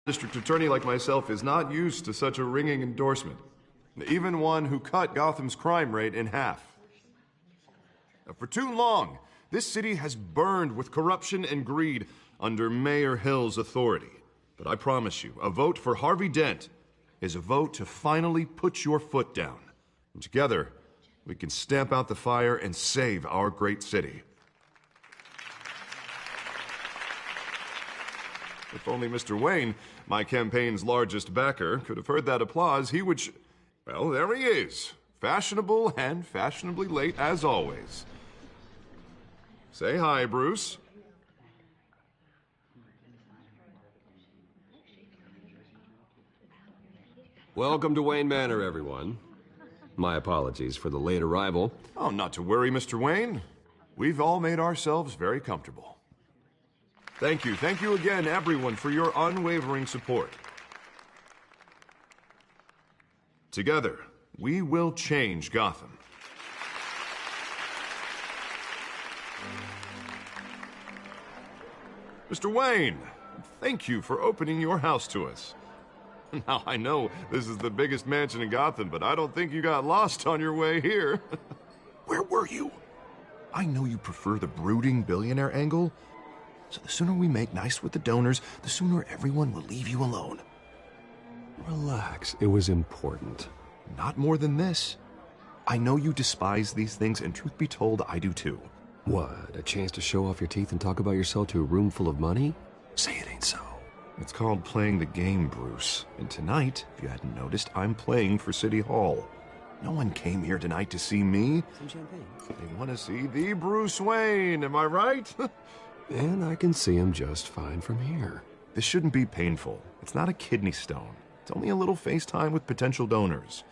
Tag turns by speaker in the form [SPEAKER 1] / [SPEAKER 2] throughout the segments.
[SPEAKER 1] District attorney like myself is not used to such a ringing endorsement. Even one who cut Gotham's crime rate in half. For too long, this city has burned with corruption and greed under Mayor Hill's authority. But I promise you, a vote for Harvey Dent is a vote to finally put your foot down. And together, we can stamp out the fire and save our great city. If only Mr. Wayne, my campaign's largest backer, could have heard that applause, he would well, there he is. Fashionable and fashionably late as always. Say hi, Bruce.
[SPEAKER 2] Welcome to Wayne Manor, everyone. My apologies for the late arrival.
[SPEAKER 1] Oh, not to worry, Mr. Wayne. We've all made ourselves very comfortable. Thank you again, everyone, for your unwavering support. Together, we will change Gotham. Mr. Wayne, thank you for opening your house to us. Now, I know this is the biggest mansion in Gotham, but I don't think you got lost on your way here. Where were you? I know you prefer the brooding billionaire angle, so the sooner we make nice with the donors, the sooner everyone will leave you alone.
[SPEAKER 2] Relax, it was important.
[SPEAKER 1] Not more than this. I know you despise these things, and truth be told, I do too.
[SPEAKER 2] What, a chance to show off your teeth and talk about yourself to a room full of money? Say it ain't so.
[SPEAKER 1] It's called playing the game, Bruce. And tonight, if you hadn't noticed, I'm playing for City Hall. No one came here tonight to see me.
[SPEAKER 2] Some champagne.
[SPEAKER 1] They want to see the Bruce Wayne, am I right?
[SPEAKER 2] And I can see him just fine from here.
[SPEAKER 1] This shouldn't be painful. It's not a kidney stone. It's only a little FaceTime with potential donors.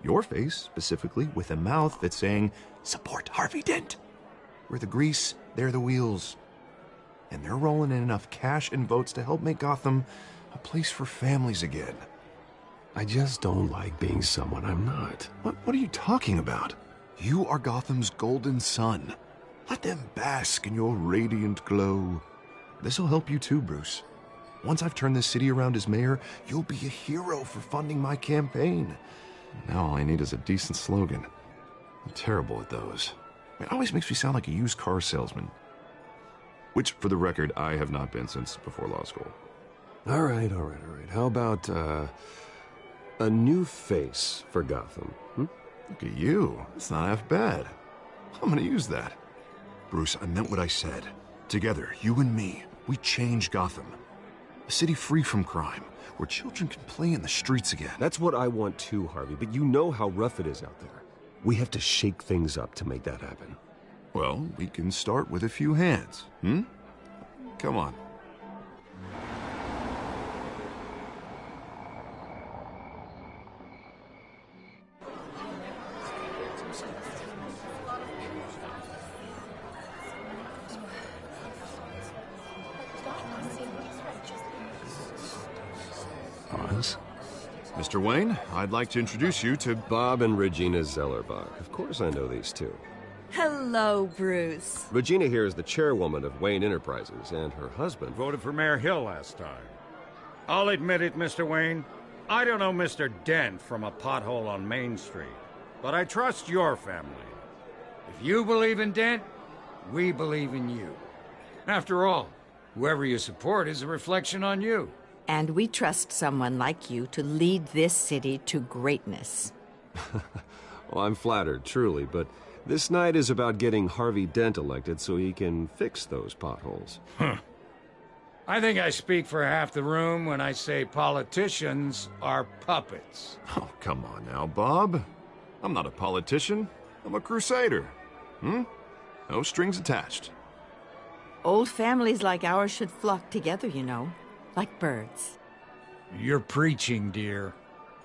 [SPEAKER 1] Your face, specifically, with a mouth that's saying, support Harvey Dent. We're the grease, they're the wheels. And they're rolling in enough cash and votes to help make Gotham a place for families again.
[SPEAKER 2] I just don't like being someone I'm not.
[SPEAKER 1] What are you talking about? You are Gotham's golden sun. Let them bask in your radiant glow. This'll help you too, Bruce. Once I've turned this city around as mayor, you'll be a hero for funding my campaign. Now all I need is a decent slogan. I'm terrible at those. It always makes me sound like a used car salesman. Which, for the record, I have not been since before law school.
[SPEAKER 2] All right. How about, a new face for Gotham?
[SPEAKER 1] Look at you. That's not half bad. I'm gonna use that. Bruce, I meant what I said. Together, you and me, we change Gotham. A city free from crime, where children can play in the streets again.
[SPEAKER 2] That's what I want too, Harvey, but you know how rough it is out there. We have to shake things up to make that happen.
[SPEAKER 1] Well, we can start with a few hands, Come on.
[SPEAKER 2] Pause.
[SPEAKER 1] Mr. Wayne, I'd like to introduce you to
[SPEAKER 2] Bob and Regina Zellerbach. Of course I know these two.
[SPEAKER 3] Hello, Bruce.
[SPEAKER 2] Regina here is the chairwoman of Wayne Enterprises, and her husband
[SPEAKER 4] Voted for Mayor Hill last time. I'll admit it, Mr. Wayne. I don't know Mr. Dent from a pothole on Main Street, but I trust your family. If you believe in Dent, we believe in you. After all, whoever you support is a reflection on you.
[SPEAKER 3] And we trust someone like you to lead this city to greatness.
[SPEAKER 2] Well, I'm flattered, truly, but this night is about getting Harvey Dent elected so he can fix those potholes.
[SPEAKER 4] I think I speak for half the room when I say politicians are puppets.
[SPEAKER 1] Oh, come on now, Bob. I'm not a politician. I'm a crusader. No strings attached.
[SPEAKER 3] Old families like ours should flock together, you know, like birds.
[SPEAKER 4] You're preaching, dear.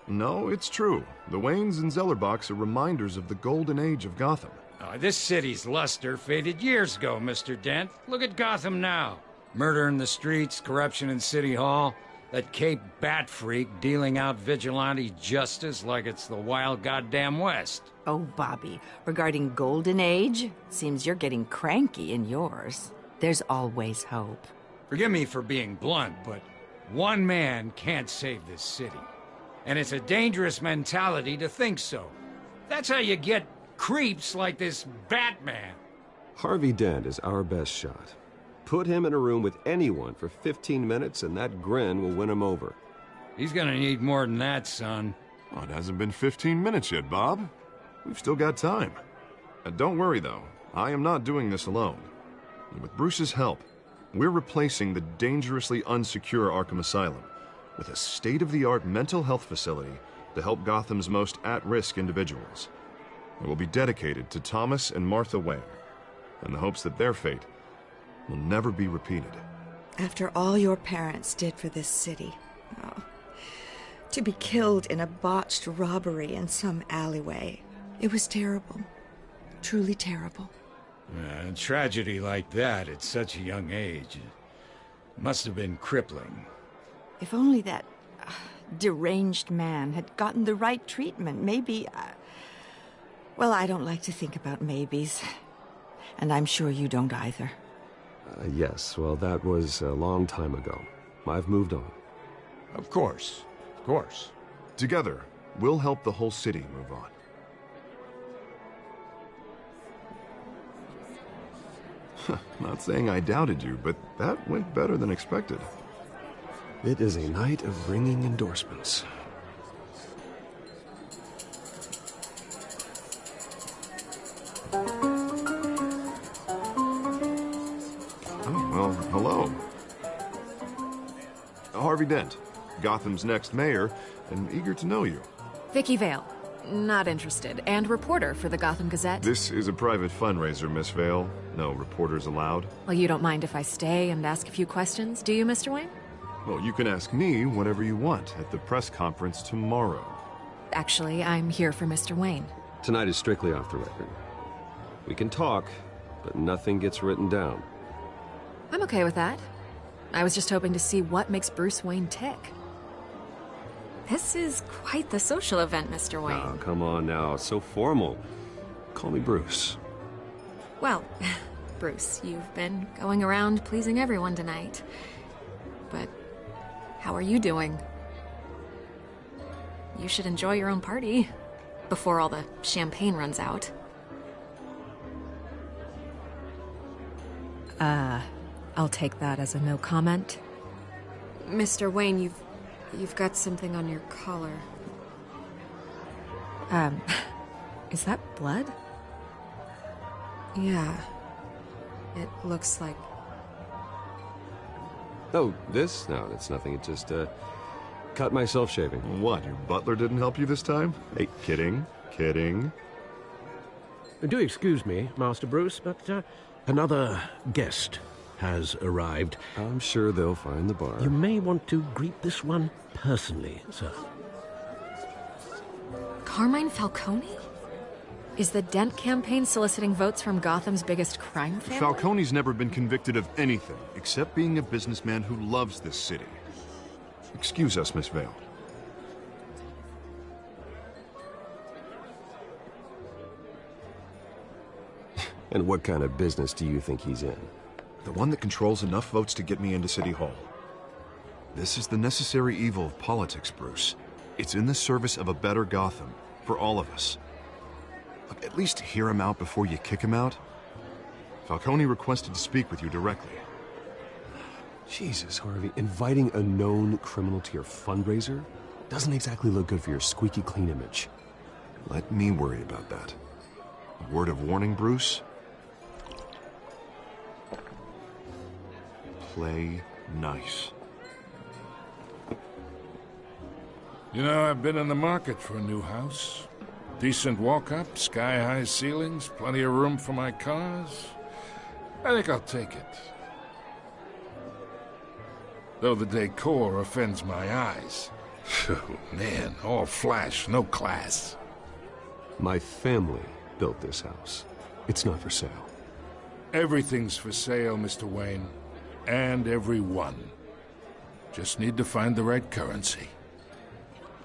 [SPEAKER 1] No, it's true. The Waynes and Zellerbachs are reminders of the golden age of Gotham.
[SPEAKER 4] This city's luster faded years ago, Mr. Dent. Look at Gotham now. Murder in the streets, corruption in City Hall, that Cape Bat freak dealing out vigilante justice like it's the wild goddamn West.
[SPEAKER 3] Oh, Bobby, regarding Golden Age, seems you're getting cranky in yours. There's always hope.
[SPEAKER 4] Forgive me for being blunt, but One man can't save this city. And it's a dangerous mentality to think so. That's how you get creeps like this Batman.
[SPEAKER 2] Harvey Dent is our best shot. Put him in a room with anyone for 15 minutes and that grin will win him over.
[SPEAKER 4] He's gonna need more than that, son.
[SPEAKER 1] Oh, it hasn't been 15 minutes yet, Bob. We've still got time. Don't worry, though. I am not doing this alone. With Bruce's help, we're replacing the dangerously unsecure Arkham Asylum with a state-of-the-art mental health facility to help Gotham's most at-risk individuals. It will be dedicated to Thomas and Martha Wayne, in the hopes that their fate will never be repeated.
[SPEAKER 5] After all your parents did for this city, oh, to be killed in a botched robbery in some alleyway, it was terrible. Truly terrible.
[SPEAKER 4] A tragedy like that at such a young age must have been crippling.
[SPEAKER 3] If only that deranged man had gotten the right treatment, maybe... well, I don't like to think about maybes. And I'm sure you don't either.
[SPEAKER 2] Yes, well, that was a long time ago. I've moved on.
[SPEAKER 4] Of course. Of course.
[SPEAKER 1] Together, we'll help the whole city move on. Not saying I doubted you, but that went better than expected.
[SPEAKER 2] It is a night of ringing endorsements.
[SPEAKER 1] Oh, well, hello. Harvey Dent, Gotham's next mayor, and eager to know you.
[SPEAKER 6] Vicky Vale. Not interested. And reporter for the Gotham Gazette.
[SPEAKER 1] This is a private fundraiser, Miss Vale. No reporters allowed.
[SPEAKER 6] Well, you don't mind if I stay and ask a few questions, do you, Mr. Wayne?
[SPEAKER 1] Well, you can ask me whatever you want at the press conference tomorrow.
[SPEAKER 6] Actually, I'm here for Mr. Wayne.
[SPEAKER 2] Tonight is strictly off the record. We can talk, but nothing gets written down.
[SPEAKER 6] I'm okay with that. I was just hoping to see what makes Bruce Wayne tick. This is quite the social event, Mr. Wayne.
[SPEAKER 2] Oh, come on now. It's so formal. Call me Bruce.
[SPEAKER 6] Well, Bruce, you've been going around pleasing everyone tonight. But how are you doing? You should enjoy your own party before all the champagne runs out. I'll take that as a no comment. Mr. Wayne, you've got something on your collar. Is that blood? Yeah. It looks like...
[SPEAKER 2] Oh, this? No, it's nothing. It just, cut myself shaving.
[SPEAKER 1] What, your butler didn't help you this time? Hey, kidding, kidding.
[SPEAKER 7] Do excuse me, Master Bruce, but another guest has arrived.
[SPEAKER 2] I'm sure they'll find the bar.
[SPEAKER 7] You may want to greet this one personally, sir.
[SPEAKER 6] Carmine Falcone? Is the Dent campaign soliciting votes from Gotham's biggest crime family?
[SPEAKER 1] Falcone's never been convicted of anything except being a businessman who loves this city. Excuse us, Miss Vale.
[SPEAKER 2] And what kind of business do you think he's in?
[SPEAKER 1] The one that controls enough votes to get me into City Hall. This is the necessary evil of politics, Bruce. It's in the service of a better Gotham, for all of us. Look, at least hear him out before you kick him out. Falcone requested to speak with you directly.
[SPEAKER 2] Jesus, Harvey, inviting a known criminal to your fundraiser doesn't exactly look good for your squeaky clean image.
[SPEAKER 1] Let me worry about that. A word of warning, Bruce? Play nice.
[SPEAKER 8] You know, I've been in the market for a new house. Decent walk-up, sky-high ceilings, plenty of room for my cars. I think I'll take it. Though the decor offends my eyes. Oh, man, all flash, no class.
[SPEAKER 2] My family built this house. It's not for sale.
[SPEAKER 8] Everything's for sale, Mr. Wayne. And everyone. Just need to find the right currency.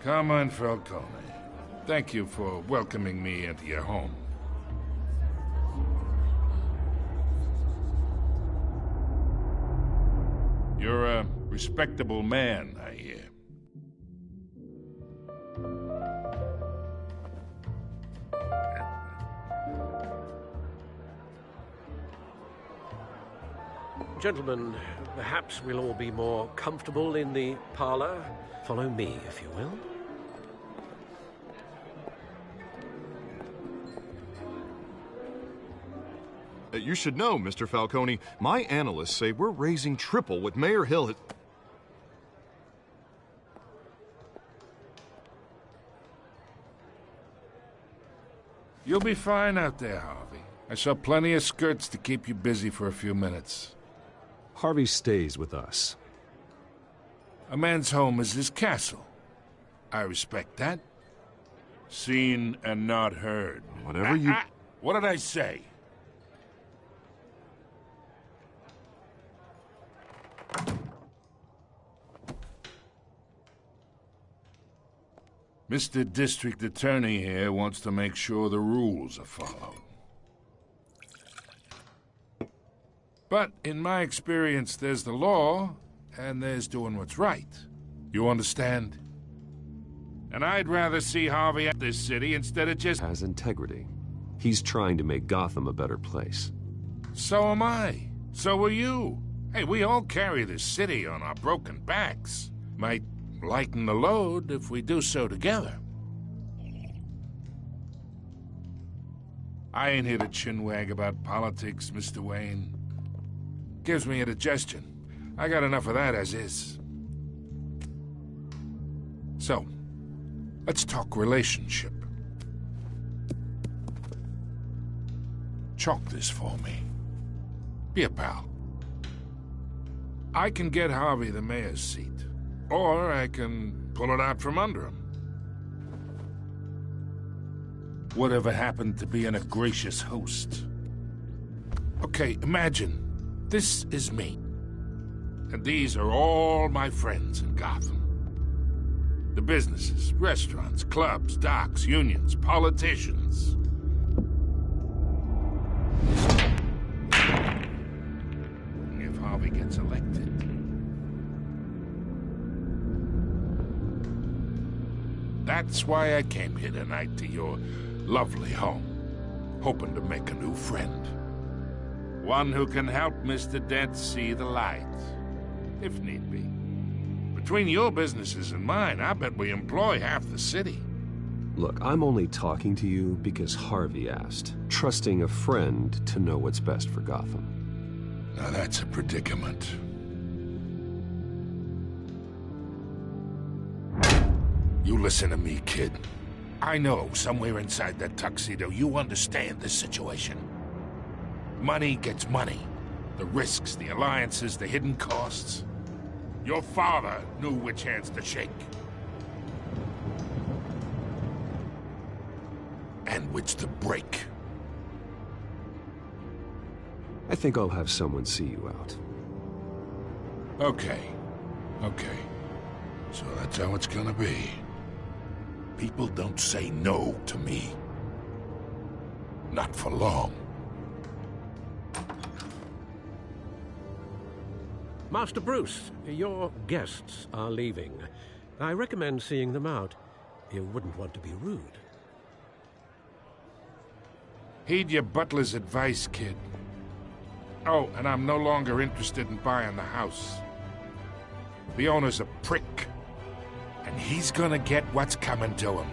[SPEAKER 8] Carmine Falcone, thank you for welcoming me into your home. You're Respectable man, I hear.
[SPEAKER 7] Gentlemen, perhaps we'll all be more comfortable in the parlor. Follow me, if you will.
[SPEAKER 1] You should know, Mr. Falcone, my analysts say we're raising triple what Mayor Hill has...
[SPEAKER 8] You'll be fine out there, Harvey. I saw plenty of skirts to keep you busy for a few minutes.
[SPEAKER 2] Harvey stays with us.
[SPEAKER 8] A man's home is his castle. I respect that. Seen and not heard.
[SPEAKER 1] Whatever you...
[SPEAKER 8] What did I say? Mr. District Attorney here wants to make sure the rules are followed. But in my experience, there's the law, and there's doing what's right. You understand? And I'd rather see Harvey at this city instead of just...
[SPEAKER 2] Has integrity. He's trying to make Gotham a better place.
[SPEAKER 8] So am I. So are you. Hey, we all carry this city on our broken backs. Might lighten the load if we do so together. I ain't here to chinwag about politics, Mr. Wayne. Gives me indigestion. I got enough of that as is. So, let's talk relationship. Chalk this for me. Be a pal. I can get Harvey the mayor's seat. Or I can pull it out from under him. Whatever happened to being a gracious host? Okay, imagine this is me. And these are all my friends in Gotham. The businesses, restaurants, clubs, docks, unions, politicians. If Harvey gets elected, that's why I came here tonight to your lovely home, hoping to make a new friend. One who can help Mr. Dent see the light, if need be. Between your businesses and mine, I bet we employ half the city.
[SPEAKER 2] Look, I'm only talking to you because Harvey asked, trusting a friend to know what's best for Gotham.
[SPEAKER 8] Now that's a predicament. You listen to me, kid. I know somewhere inside that tuxedo you understand this situation. Money gets money. The risks, the alliances, the hidden costs. Your father knew which hands to shake. And which to break.
[SPEAKER 2] I think I'll have someone see you out.
[SPEAKER 8] Okay. So that's how it's gonna be. People don't say no to me. Not for long.
[SPEAKER 7] Master Bruce, your guests are leaving. I recommend seeing them out. You wouldn't want to be rude.
[SPEAKER 8] Heed your butler's advice, kid. Oh, and I'm no longer interested in buying the house. The owner's a prick. And he's gonna get what's coming to him.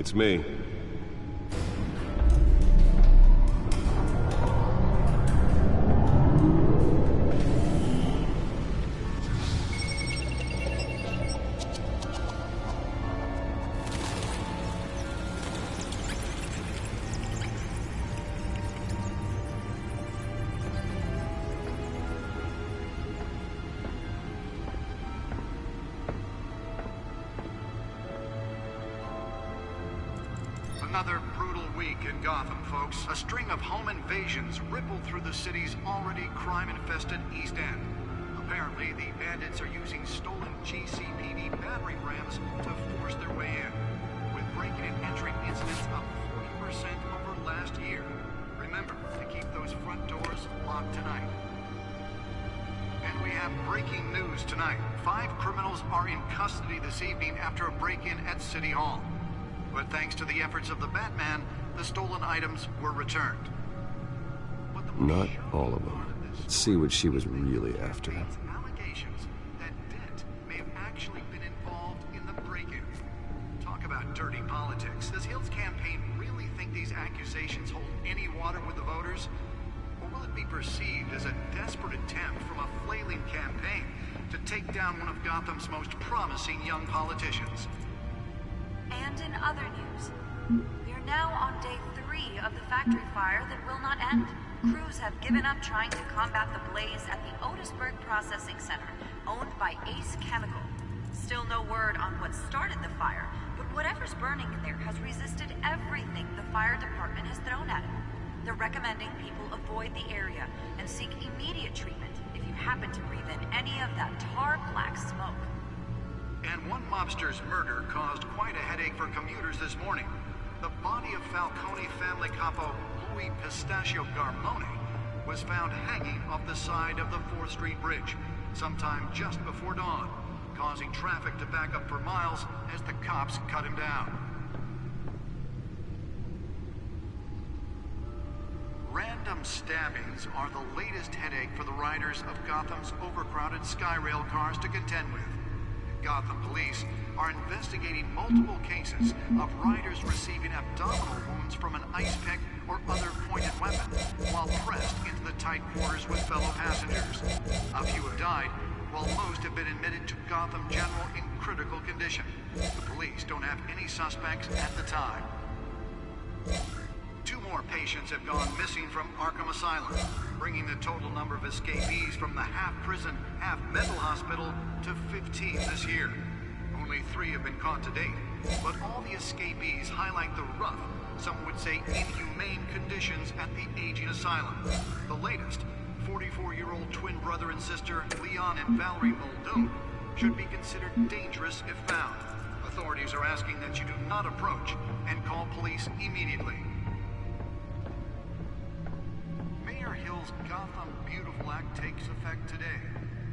[SPEAKER 2] It's me.
[SPEAKER 9] Another brutal week in Gotham, folks. A string of home invasions rippled through the city's already crime-infested East End. Apparently, the bandits are using stolen GCPD battering rams to force their way in, with break-in and entry incidents up 40% over last year. Remember to keep those front doors locked tonight. And we have breaking news tonight. 5 criminals are in custody this evening after a break-in at City Hall. But thanks to the efforts of the Batman, the stolen items were returned.
[SPEAKER 2] Not all of them. Let's see what she was really after.
[SPEAKER 9] Allegations that Dent may have actually been involved in the break-in. Talk about dirty politics. Does Hill's campaign really think these accusations hold any water with the voters? Or will it be perceived as a desperate attempt from a flailing campaign to take down one of Gotham's most promising young politicians?
[SPEAKER 10] And in other news, we are now on day 3 of the factory fire that will not end. Crews have given up trying to combat the blaze at the Otisburg Processing Center, owned by Ace Chemical. Still no word on what started the fire, but whatever's burning in there has resisted everything the fire department has thrown at it. They're recommending people avoid the area and seek immediate treatment if you happen to breathe in any of that tar black smoke.
[SPEAKER 9] And one mobster's murder caused quite a headache for commuters this morning. The body of Falcone family capo Louis Pistachio Garmone was found hanging off the side of the 4th Street Bridge sometime just before dawn, causing traffic to back up for miles as the cops cut him down. Random stabbings are the latest headache for the riders of Gotham's overcrowded Skyrail cars to contend with. Gotham police are investigating multiple cases of riders receiving abdominal wounds from an ice pick or other pointed weapon while pressed into the tight quarters with fellow passengers. A few have died, while most have been admitted to Gotham General in critical condition. The police don't have any suspects at the time. 2 more patients have gone missing from Arkham Asylum, bringing the total number of escapees from the half-prison, half-mental hospital to 15 this year. Only 3 have been caught to date, but all the escapees highlight the rough, some would say inhumane conditions at the aging asylum. The latest, 44-year-old twin brother and sister Leon and Valerie Muldoon, should be considered dangerous if found. Authorities are asking that you do not approach and call police immediately. Mayor Hill's Gotham Beautiful Act takes effect today,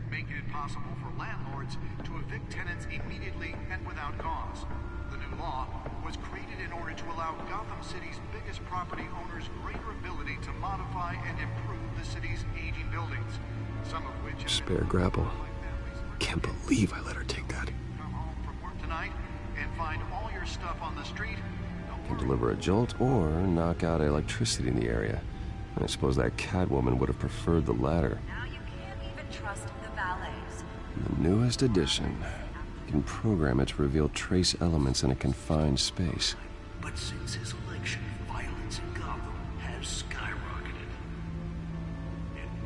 [SPEAKER 9] making it possible for landlords to evict tenants immediately and without cause. The new law was created in order to allow Gotham City's biggest property owners greater ability to modify and improve the city's aging buildings, some of which have
[SPEAKER 2] Spare grapple. Can't believe I let her take that.
[SPEAKER 9] Come home from work tonight and find all your stuff on the street.
[SPEAKER 2] Can deliver a jolt or knock out electricity in the area. I suppose that Catwoman would have preferred the latter.
[SPEAKER 10] Now you can't even trust the valets.
[SPEAKER 2] The newest edition. You can program it to reveal trace elements in a confined space.
[SPEAKER 11] But since his election, violence in Gotham has skyrocketed.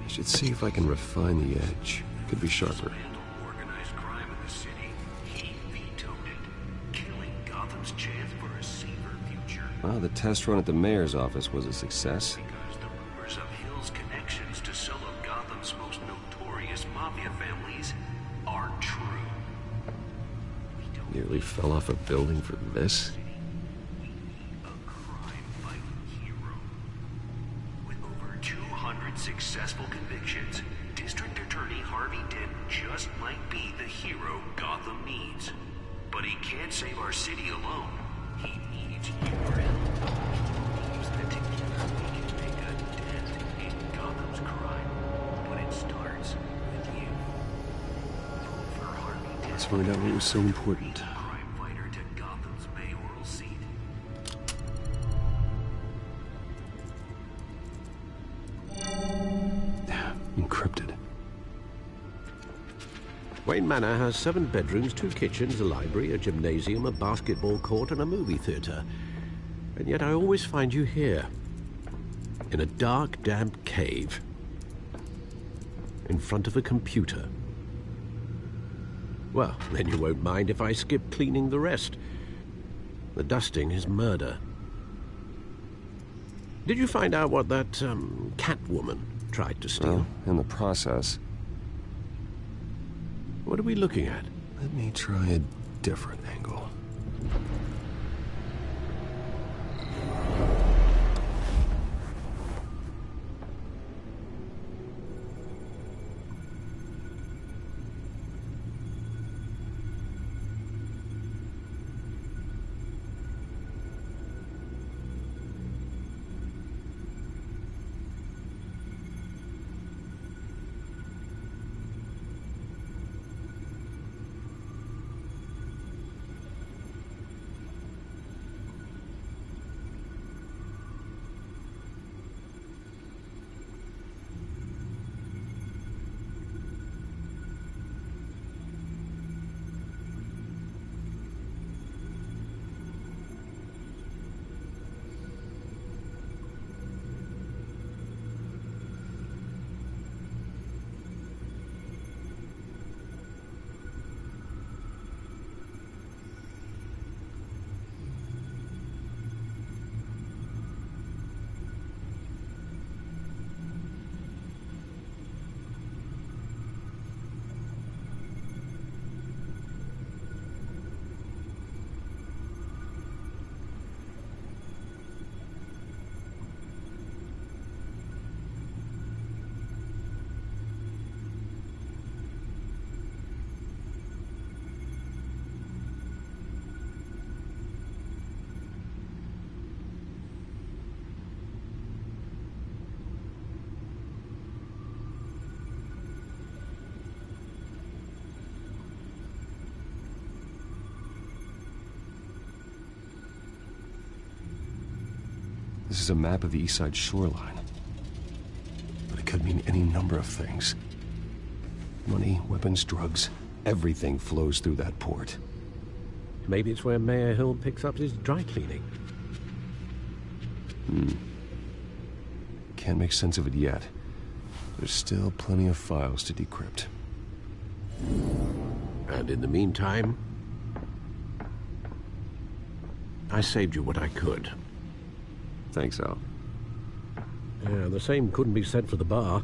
[SPEAKER 2] I should see if I can refine the edge. Could be sharper.
[SPEAKER 11] Handle organized crime in the city. He vetoed it, killing Gotham's chance for a safer future.
[SPEAKER 2] Well, the test run at the mayor's office was a success.
[SPEAKER 11] Because the rumors of Hill's connections to some of Gotham's most notorious mafia families are true.
[SPEAKER 2] Nearly fell off a building for this?
[SPEAKER 11] A crime-fighting hero. With over 200 successful convictions, District Attorney Harvey Dent just might be the hero Gotham needs. But he can't save our city alone. He needs your help. He believes that together we can make a dent in Gotham's crime. But it starts with you. Vote for Harvey Dent.
[SPEAKER 2] Let's find out what was so important.
[SPEAKER 11] Crime fighter to Gotham's mayoral seat.
[SPEAKER 2] Encrypted.
[SPEAKER 7] Wayne Manor has 7 bedrooms, 2 kitchens, a library, a gymnasium, a basketball court, and a movie theater. And yet I always find you here, in a dark, damp cave, in front of a computer. Well, then you won't mind if I skip cleaning the rest. The dusting is murder. Did you find out what that, Catwoman tried to steal?
[SPEAKER 2] Well, in the process.
[SPEAKER 7] What are we looking at?
[SPEAKER 2] Let me try a different angle. This is a map of the East Side shoreline. But it could mean any number of things. Money, weapons, drugs, everything flows through that port.
[SPEAKER 7] Maybe it's where Mayor Hill picks up his dry cleaning.
[SPEAKER 2] Can't make sense of it yet. There's still plenty of files to decrypt.
[SPEAKER 7] And in the meantime, I saved you what I could.
[SPEAKER 2] Thanks, Al.
[SPEAKER 7] Yeah, the same couldn't be said for the bar.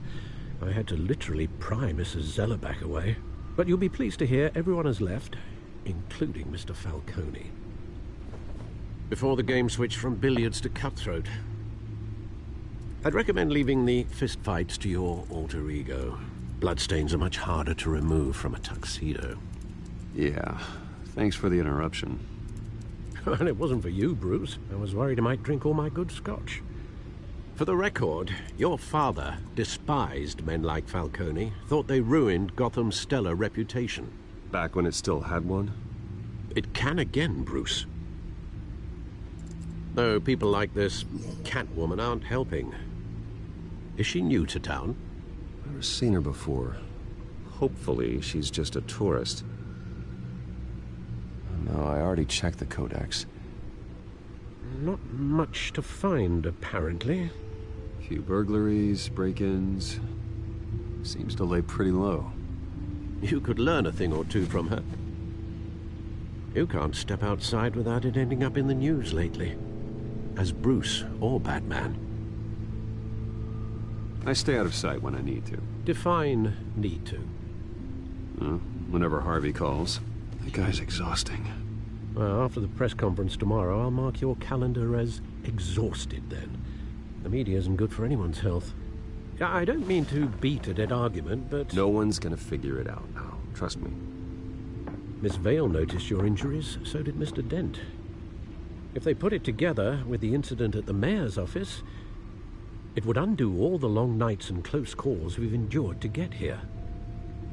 [SPEAKER 7] I had to literally pry Mrs. Zellerback away. But you'll be pleased to hear everyone has left, including Mr. Falcone. Before the game switched from billiards to cutthroat. I'd recommend leaving the fistfights to your alter ego. Bloodstains are much harder to remove from a tuxedo.
[SPEAKER 2] Yeah, thanks for the interruption.
[SPEAKER 7] And it wasn't for you, Bruce. I was worried I might drink all my good scotch. For the record, your father despised men like Falcone, thought they ruined Gotham's stellar reputation.
[SPEAKER 2] Back when it still had one?
[SPEAKER 7] It can again, Bruce. Though people like this Catwoman aren't helping. Is she new to town?
[SPEAKER 2] Never seen her before. Hopefully, she's just a tourist. No, I already checked the codex.
[SPEAKER 7] Not much to find, apparently.
[SPEAKER 2] Few burglaries, break-ins. Seems to lay pretty low.
[SPEAKER 7] You could learn a thing or two from her. You can't step outside without it ending up in the news lately. As Bruce or Batman.
[SPEAKER 2] I stay out of sight when I need to.
[SPEAKER 7] Define need to.
[SPEAKER 2] Whenever Harvey calls. That guy's exhausting.
[SPEAKER 7] Well, after the press conference tomorrow, I'll mark your calendar as exhausted then. The media isn't good for anyone's health. I don't mean to beat a dead argument, but...
[SPEAKER 2] No one's gonna figure it out now. Trust me.
[SPEAKER 7] Miss Vale noticed your injuries, so did Mr. Dent. If they put it together with the incident at the mayor's office, it would undo all the long nights and close calls we've endured to get here.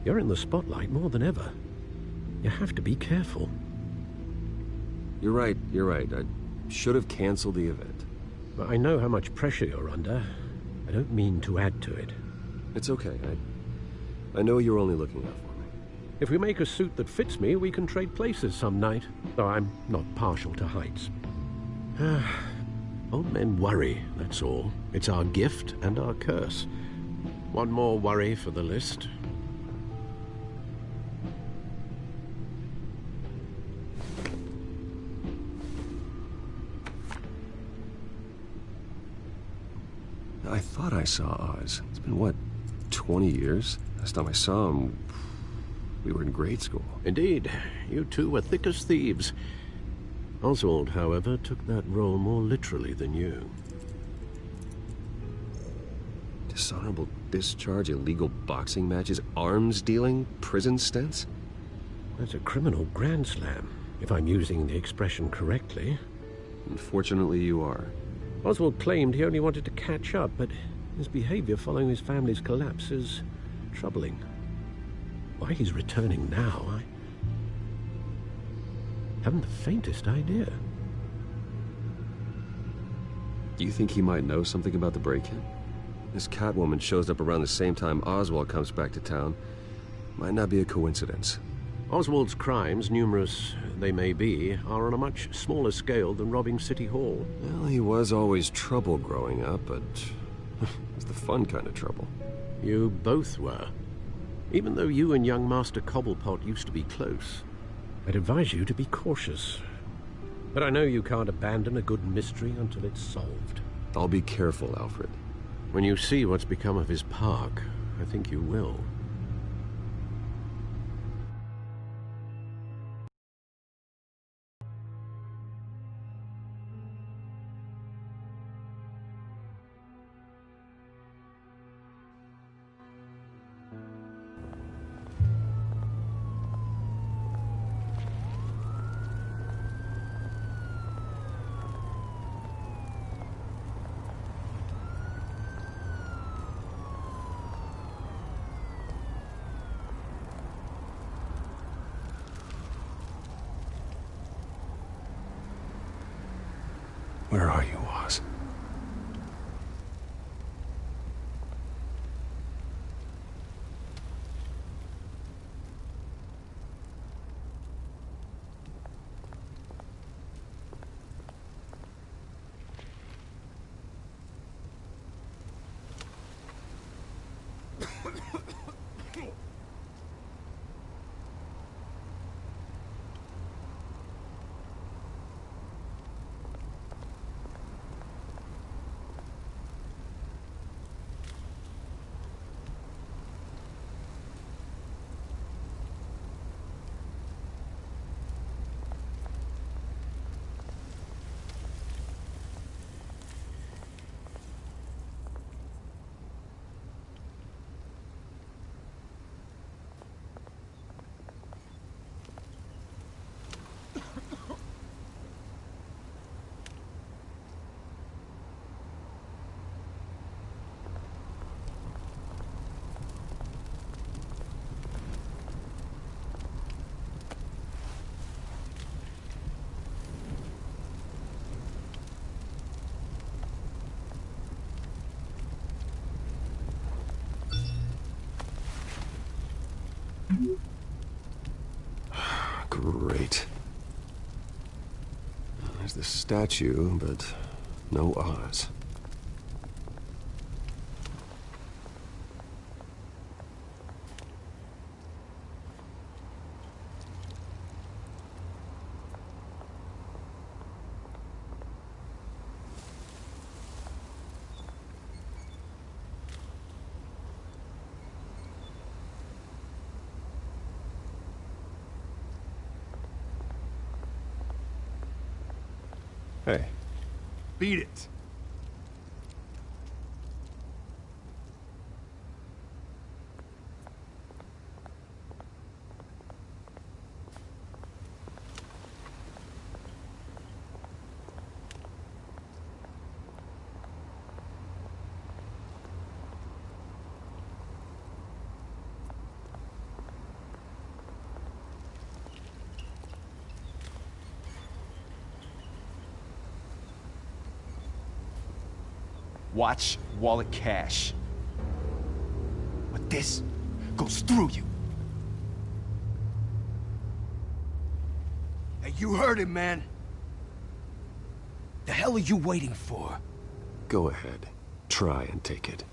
[SPEAKER 7] You're in the spotlight more than ever. You have to be careful.
[SPEAKER 2] You're right. I should have canceled the event.
[SPEAKER 7] I know how much pressure you're under. I don't mean to add to it.
[SPEAKER 2] It's okay. I know you're only looking out for me.
[SPEAKER 7] If we make a suit that fits me, we can trade places some night, though I'm not partial to heights. Old men worry, that's all. It's our gift and our curse. One more worry for the list.
[SPEAKER 2] I thought I saw Oz. It's been, what, 20 years? Last time I saw him, we were in grade school.
[SPEAKER 7] Indeed. You two were thick as thieves. Oswald, however, took that role more literally than you.
[SPEAKER 2] Dishonorable discharge, illegal boxing matches, arms dealing, prison stints?
[SPEAKER 7] That's a criminal grand slam, if I'm using the expression correctly.
[SPEAKER 2] Unfortunately, you are.
[SPEAKER 7] Oswald claimed he only wanted to catch up, but his behavior following his family's collapse is troubling. Why he's returning now, I haven't the faintest idea.
[SPEAKER 2] Do you think he might know something about the break-in? This Catwoman shows up around the same time Oswald comes back to town. Might not be a coincidence.
[SPEAKER 7] Oswald's crimes, numerous they may be, are on a much smaller scale than robbing City Hall.
[SPEAKER 2] Well, he was always trouble growing up, but it was the fun kind of trouble.
[SPEAKER 7] You both were. Even though you and young Master Cobblepot used to be close, I'd advise you to be cautious. But I know you can't abandon a good mystery until it's solved.
[SPEAKER 2] I'll be careful, Alfred.
[SPEAKER 7] When you see what's become of his park, I think you will.
[SPEAKER 2] Where are you, Oz? Great. There's the statue, but no Oz. Hey.
[SPEAKER 1] Beat it.
[SPEAKER 12] Watch wallet cash. like this goes through you. Hey, you heard him, man. The hell are you waiting for?
[SPEAKER 2] Go ahead. Try and take it.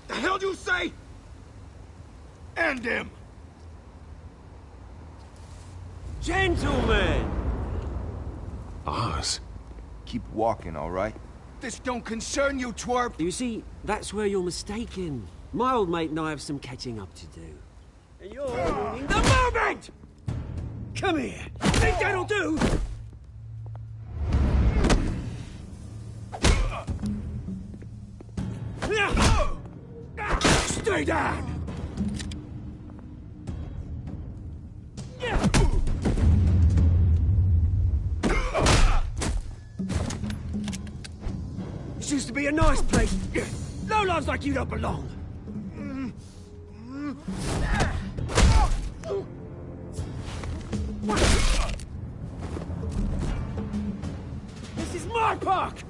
[SPEAKER 12] The hell do you say? End him!
[SPEAKER 13] Gentlemen!
[SPEAKER 2] Oz.
[SPEAKER 14] Keep walking, all right?
[SPEAKER 12] This don't concern you, twerp!
[SPEAKER 13] You see, that's where you're mistaken. My old mate and I have some catching up to do. And you're ruining the moment! Come here! Think that'll do?
[SPEAKER 12] Stay down!
[SPEAKER 13] This used to be a nice place. No lives like you don't belong. This is my park!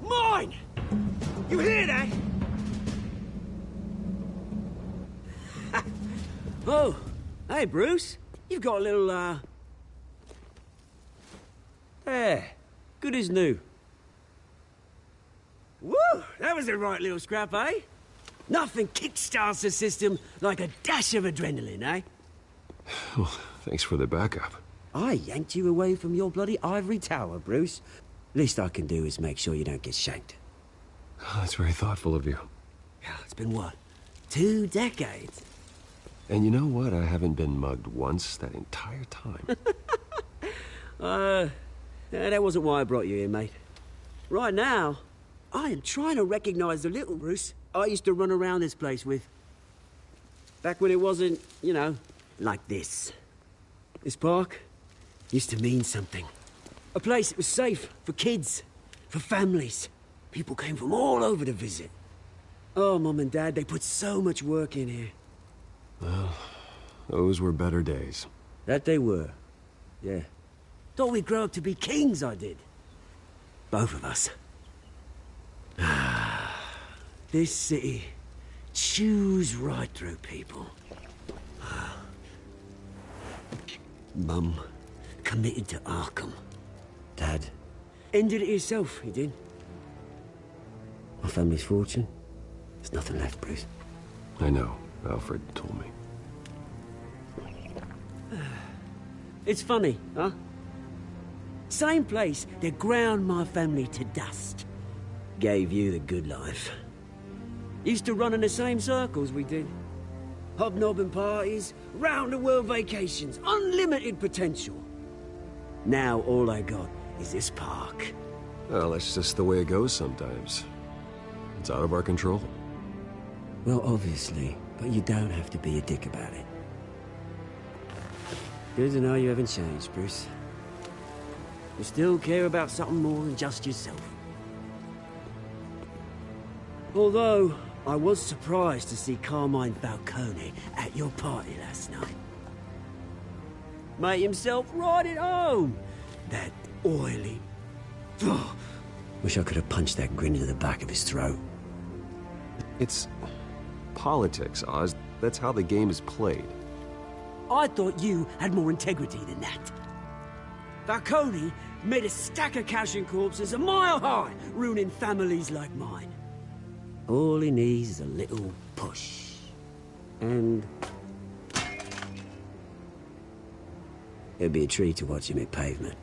[SPEAKER 13] Mine! You hear that? Oh, hey, Bruce. You've got a little, There. Good as new. Woo! That was a right little scrap, eh? Nothing kickstarts the system like a dash of adrenaline, eh?
[SPEAKER 2] Well, thanks for the backup.
[SPEAKER 13] I yanked you away from your bloody ivory tower, Bruce. Least I can do is make sure you don't get shanked.
[SPEAKER 2] Oh, that's very thoughtful of you.
[SPEAKER 13] Yeah, it's been what? 2 decades?
[SPEAKER 2] And you know what? I haven't been mugged once that entire time.
[SPEAKER 13] That wasn't why I brought you here, mate. Right now, I am trying to recognize the little Bruce I used to run around this place with. Back when it wasn't, you know, like this. This park used to mean something. A place that was safe for kids, for families. People came from all over to visit. Oh, Mum and Dad, they put so much work in here.
[SPEAKER 2] Well, those were better days.
[SPEAKER 13] That they were. Yeah. Thought we'd grow up to be kings, I did. Both of us. This city chews right through people. Mum committed to Arkham. Dad ended it himself, he did. My family's fortune, there's nothing left, Bruce.
[SPEAKER 2] I know. Alfred told me.
[SPEAKER 13] It's funny, huh? Same place that ground my family to dust. Gave you the good life. Used to run in the same circles we did. Hobnobbing parties, round-the-world vacations, unlimited potential. Now all I got is this park.
[SPEAKER 2] Well, that's just the way it goes sometimes. It's out of our control.
[SPEAKER 13] Well, obviously, but you don't have to be a dick about it. Good to know you haven't changed, Bruce. You still care about something more than just yourself. Although, I was surprised to see Carmine Falcone at your party last night. Made himself right at home. That oily... Wish I could have punched that grin into the back of his throat.
[SPEAKER 2] It's politics, Oz. That's how the game is played.
[SPEAKER 13] I thought you had more integrity than that. Falcone made a stack of cash and corpses a mile high, ruining families like mine. All he needs is a little push. And... it'd be a treat to watch him hit pavement.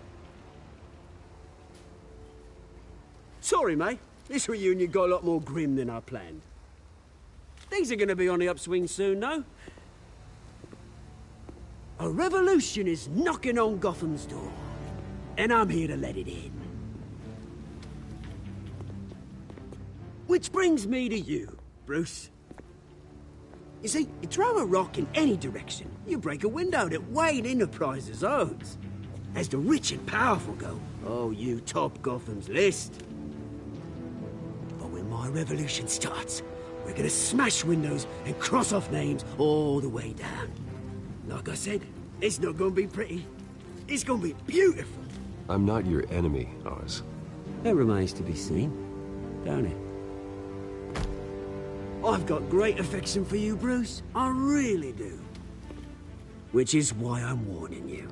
[SPEAKER 13] Sorry, mate. This reunion got a lot more grim than I planned. Things are gonna be on the upswing soon, though. A revolution is knocking on Gotham's door. And I'm here to let it in. Which brings me to you, Bruce. You see, you throw a rock in any direction, you break a window that Wayne Enterprises owns. As the rich and powerful go, oh, you top Gotham's list. But when my revolution starts, we're gonna smash windows and cross off names all the way down. Like I said, it's not gonna be pretty. It's gonna be beautiful.
[SPEAKER 2] I'm not your enemy, Oz.
[SPEAKER 13] That remains to be seen, don't it? I've got great affection for you, Bruce. I really do. Which is why I'm warning you.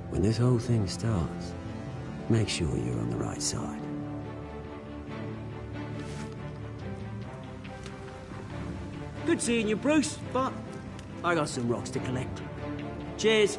[SPEAKER 13] When this whole thing starts, make sure you're on the right side. Good seeing you, Bruce, but I got some rocks to collect. Cheers.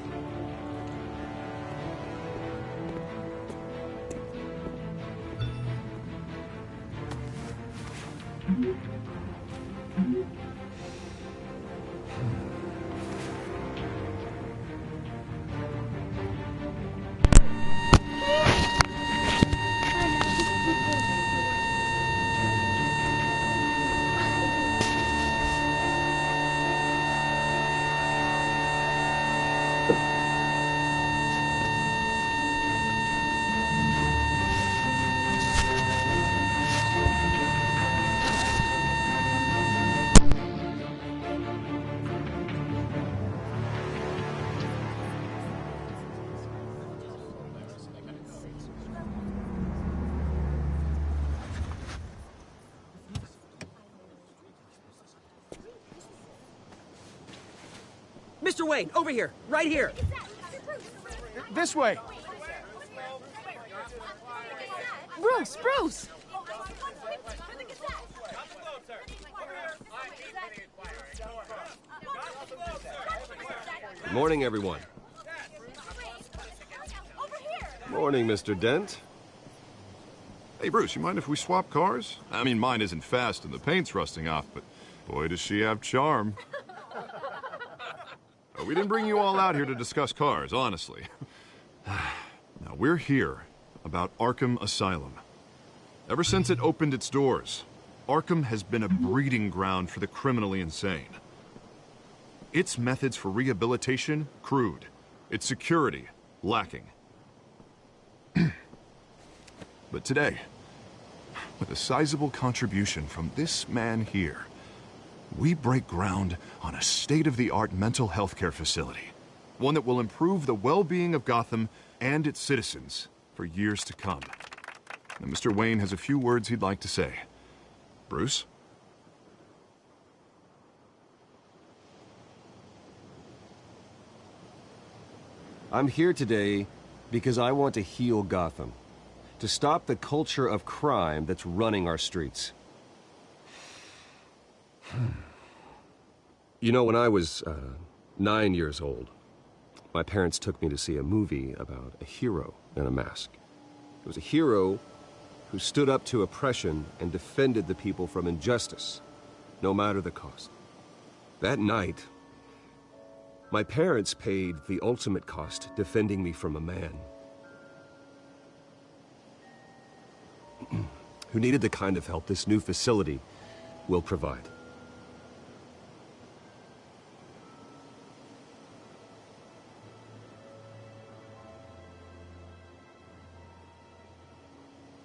[SPEAKER 15] Mr. Wayne, over here, right here.
[SPEAKER 12] This way.
[SPEAKER 16] Bruce, Bruce!
[SPEAKER 2] Good morning, everyone. Morning, Mr. Dent.
[SPEAKER 1] Hey, Bruce, you mind if we swap cars? I mean, mine isn't fast and the paint's rusting off, but boy, does she have charm. We didn't bring you all out here to discuss cars, honestly. Now, we're here about Arkham Asylum. Ever since it opened its doors, Arkham has been a breeding ground for the criminally insane. Its methods for rehabilitation, crude. Its security, lacking. But today, with a sizable contribution from this man here, we break ground on a state-of-the-art mental health care facility. One that will improve the well-being of Gotham and its citizens for years to come. Now, Mr. Wayne has a few words he'd like to say. Bruce?
[SPEAKER 2] I'm here today because I want to heal Gotham. To stop the culture of crime that's running our streets. You know, when I was 9 years old, my parents took me to see a movie about a hero in a mask. It was a hero who stood up to oppression and defended the people from injustice, no matter the cost. That night, my parents paid the ultimate cost defending me from a man who needed the kind of help this new facility will provide.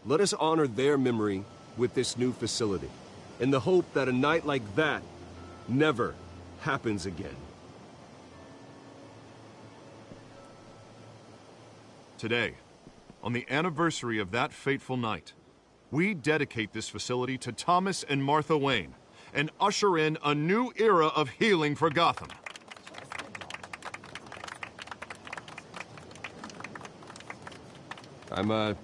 [SPEAKER 2] Let us honor their memory with this new facility, in the hope that a night like that never happens again.
[SPEAKER 1] Today, on the anniversary of that fateful night, we dedicate this facility to Thomas and Martha Wayne and usher in a new era of healing for Gotham.
[SPEAKER 2] I'm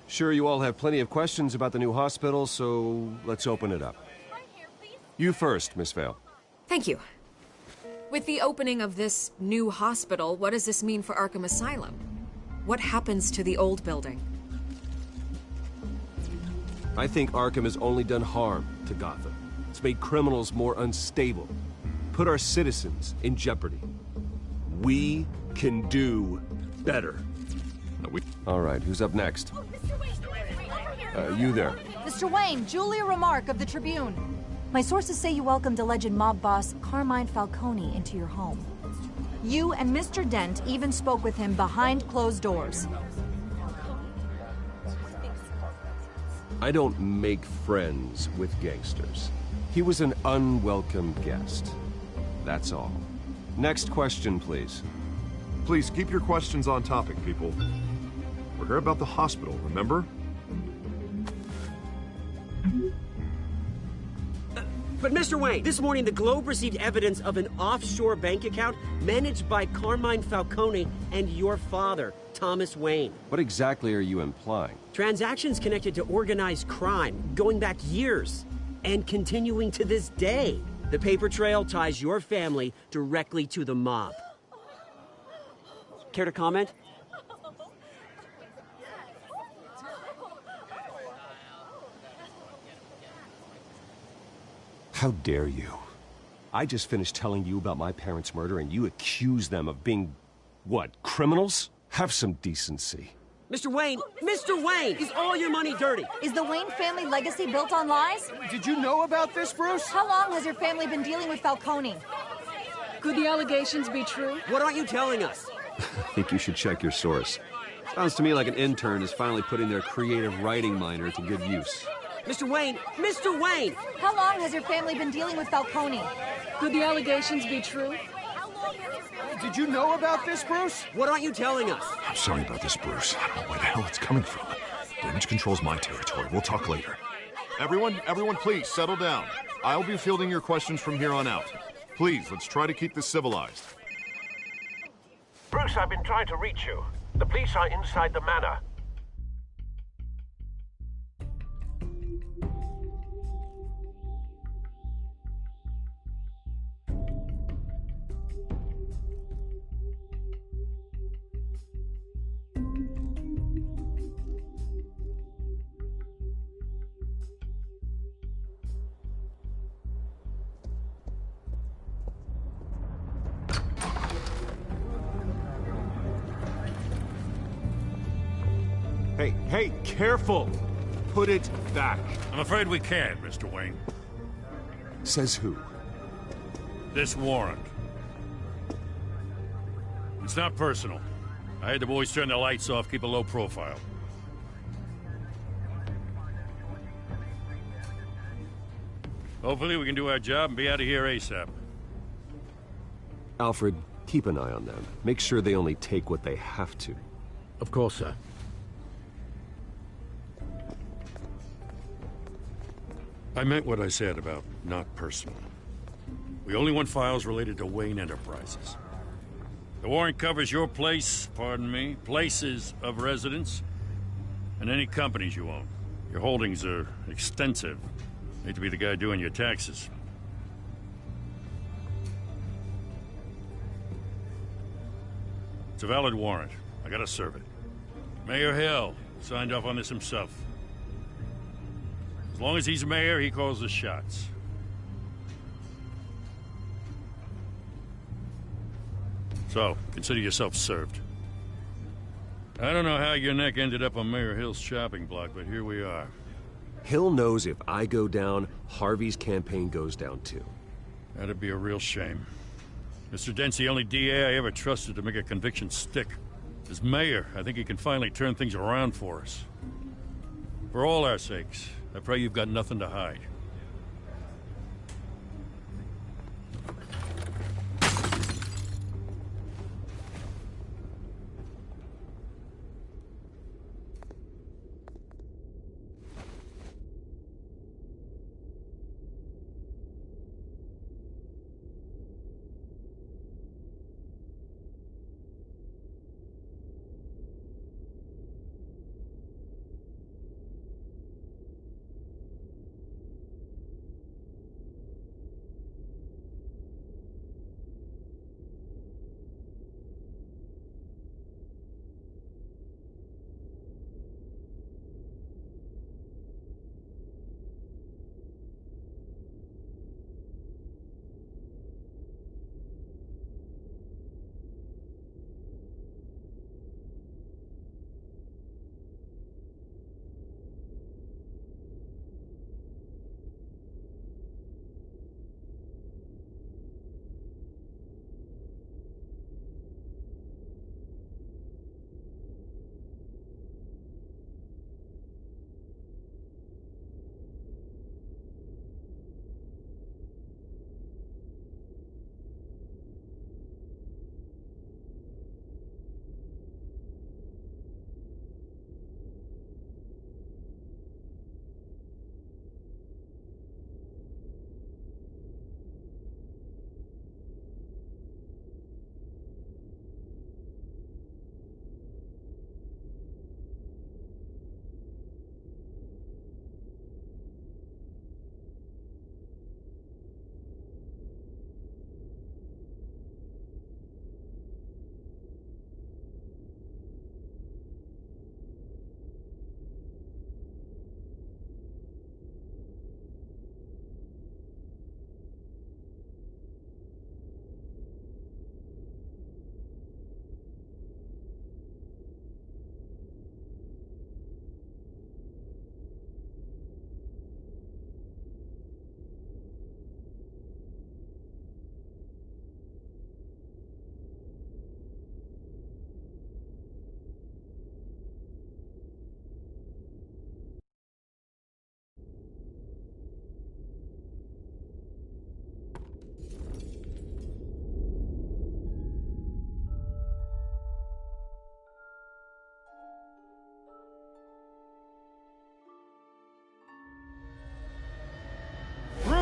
[SPEAKER 2] sure you all have plenty of questions about the new hospital, so let's open it up. You first, Miss Vale.
[SPEAKER 6] Thank you. With the opening of this new hospital, what does this mean for Arkham Asylum? What happens to the old building?
[SPEAKER 2] I think Arkham has only done harm to Gotham. It's made criminals more unstable, put our citizens in jeopardy. We can do better. All right, who's up next? You there.
[SPEAKER 17] Mr. Wayne, Julia Remark of the Tribune. My sources say you welcomed alleged mob boss Carmine Falcone into your home. You and Mr. Dent even spoke with him behind closed doors.
[SPEAKER 2] I don't make friends with gangsters. He was an unwelcome guest. That's all. Next question, please.
[SPEAKER 1] Please keep your questions on topic, people. We're here about the hospital, remember?
[SPEAKER 13] But Mr. Wayne, this morning the Globe received evidence of an offshore bank account managed by Carmine Falcone and your father, Thomas Wayne.
[SPEAKER 2] What exactly are you implying?
[SPEAKER 13] Transactions connected to organized crime, going back years, and continuing to this day. The paper trail ties your family directly to the mob. Care to comment?
[SPEAKER 2] How dare you? I just finished telling you about my parents' murder and you accuse them of being, what, criminals? Have some decency.
[SPEAKER 13] Mr. Wayne, is all your money dirty?
[SPEAKER 17] Is the Wayne family legacy built on lies?
[SPEAKER 12] Did you know about this, Bruce?
[SPEAKER 17] How long has your family been dealing with Falcone?
[SPEAKER 16] Could the allegations be true?
[SPEAKER 13] What aren't you telling us?
[SPEAKER 2] I think you should check your source. Sounds to me like an intern is finally putting their creative writing minor to good use.
[SPEAKER 13] Mr. Wayne!
[SPEAKER 17] How long has your family been dealing with Falcone?
[SPEAKER 16] Could the allegations be true?
[SPEAKER 12] Did you know about this, Bruce?
[SPEAKER 13] What aren't you telling us?
[SPEAKER 1] I'm sorry about this, Bruce. I don't know where the hell it's coming from. Damage control's my territory. We'll talk later. Everyone, please settle down. I'll be fielding your questions from here on out. Please, let's try to keep this civilized.
[SPEAKER 18] Bruce, I've been trying to reach you. The police are inside the manor.
[SPEAKER 2] Hey, careful! Put it back.
[SPEAKER 4] I'm afraid we can't, Mr. Wayne.
[SPEAKER 2] Says who?
[SPEAKER 4] This warrant. It's not personal. I had the boys turn the lights off, keep a low profile. Hopefully we can do our job and be out of here ASAP.
[SPEAKER 2] Alfred, keep an eye on them. Make sure they only take what they have to.
[SPEAKER 7] Of course, sir.
[SPEAKER 4] I meant what I said about not personal. We only want files related to Wayne Enterprises. The warrant covers your place, pardon me, places of residence, and any companies you own. Your holdings are extensive. Hate to be the guy doing your taxes. It's a valid warrant. I gotta serve it. Mayor Hill signed off on this himself. As long as he's mayor, he calls the shots. So, consider yourself served. I don't know how your neck ended up on Mayor Hill's chopping block, but here we are.
[SPEAKER 2] Hill knows if I go down, Harvey's campaign goes down too.
[SPEAKER 4] That'd be a real shame. Mr. Dent's the only DA I ever trusted to make a conviction stick. As mayor, I think he can finally turn things around for us. For all our sakes, I pray you've got nothing to hide.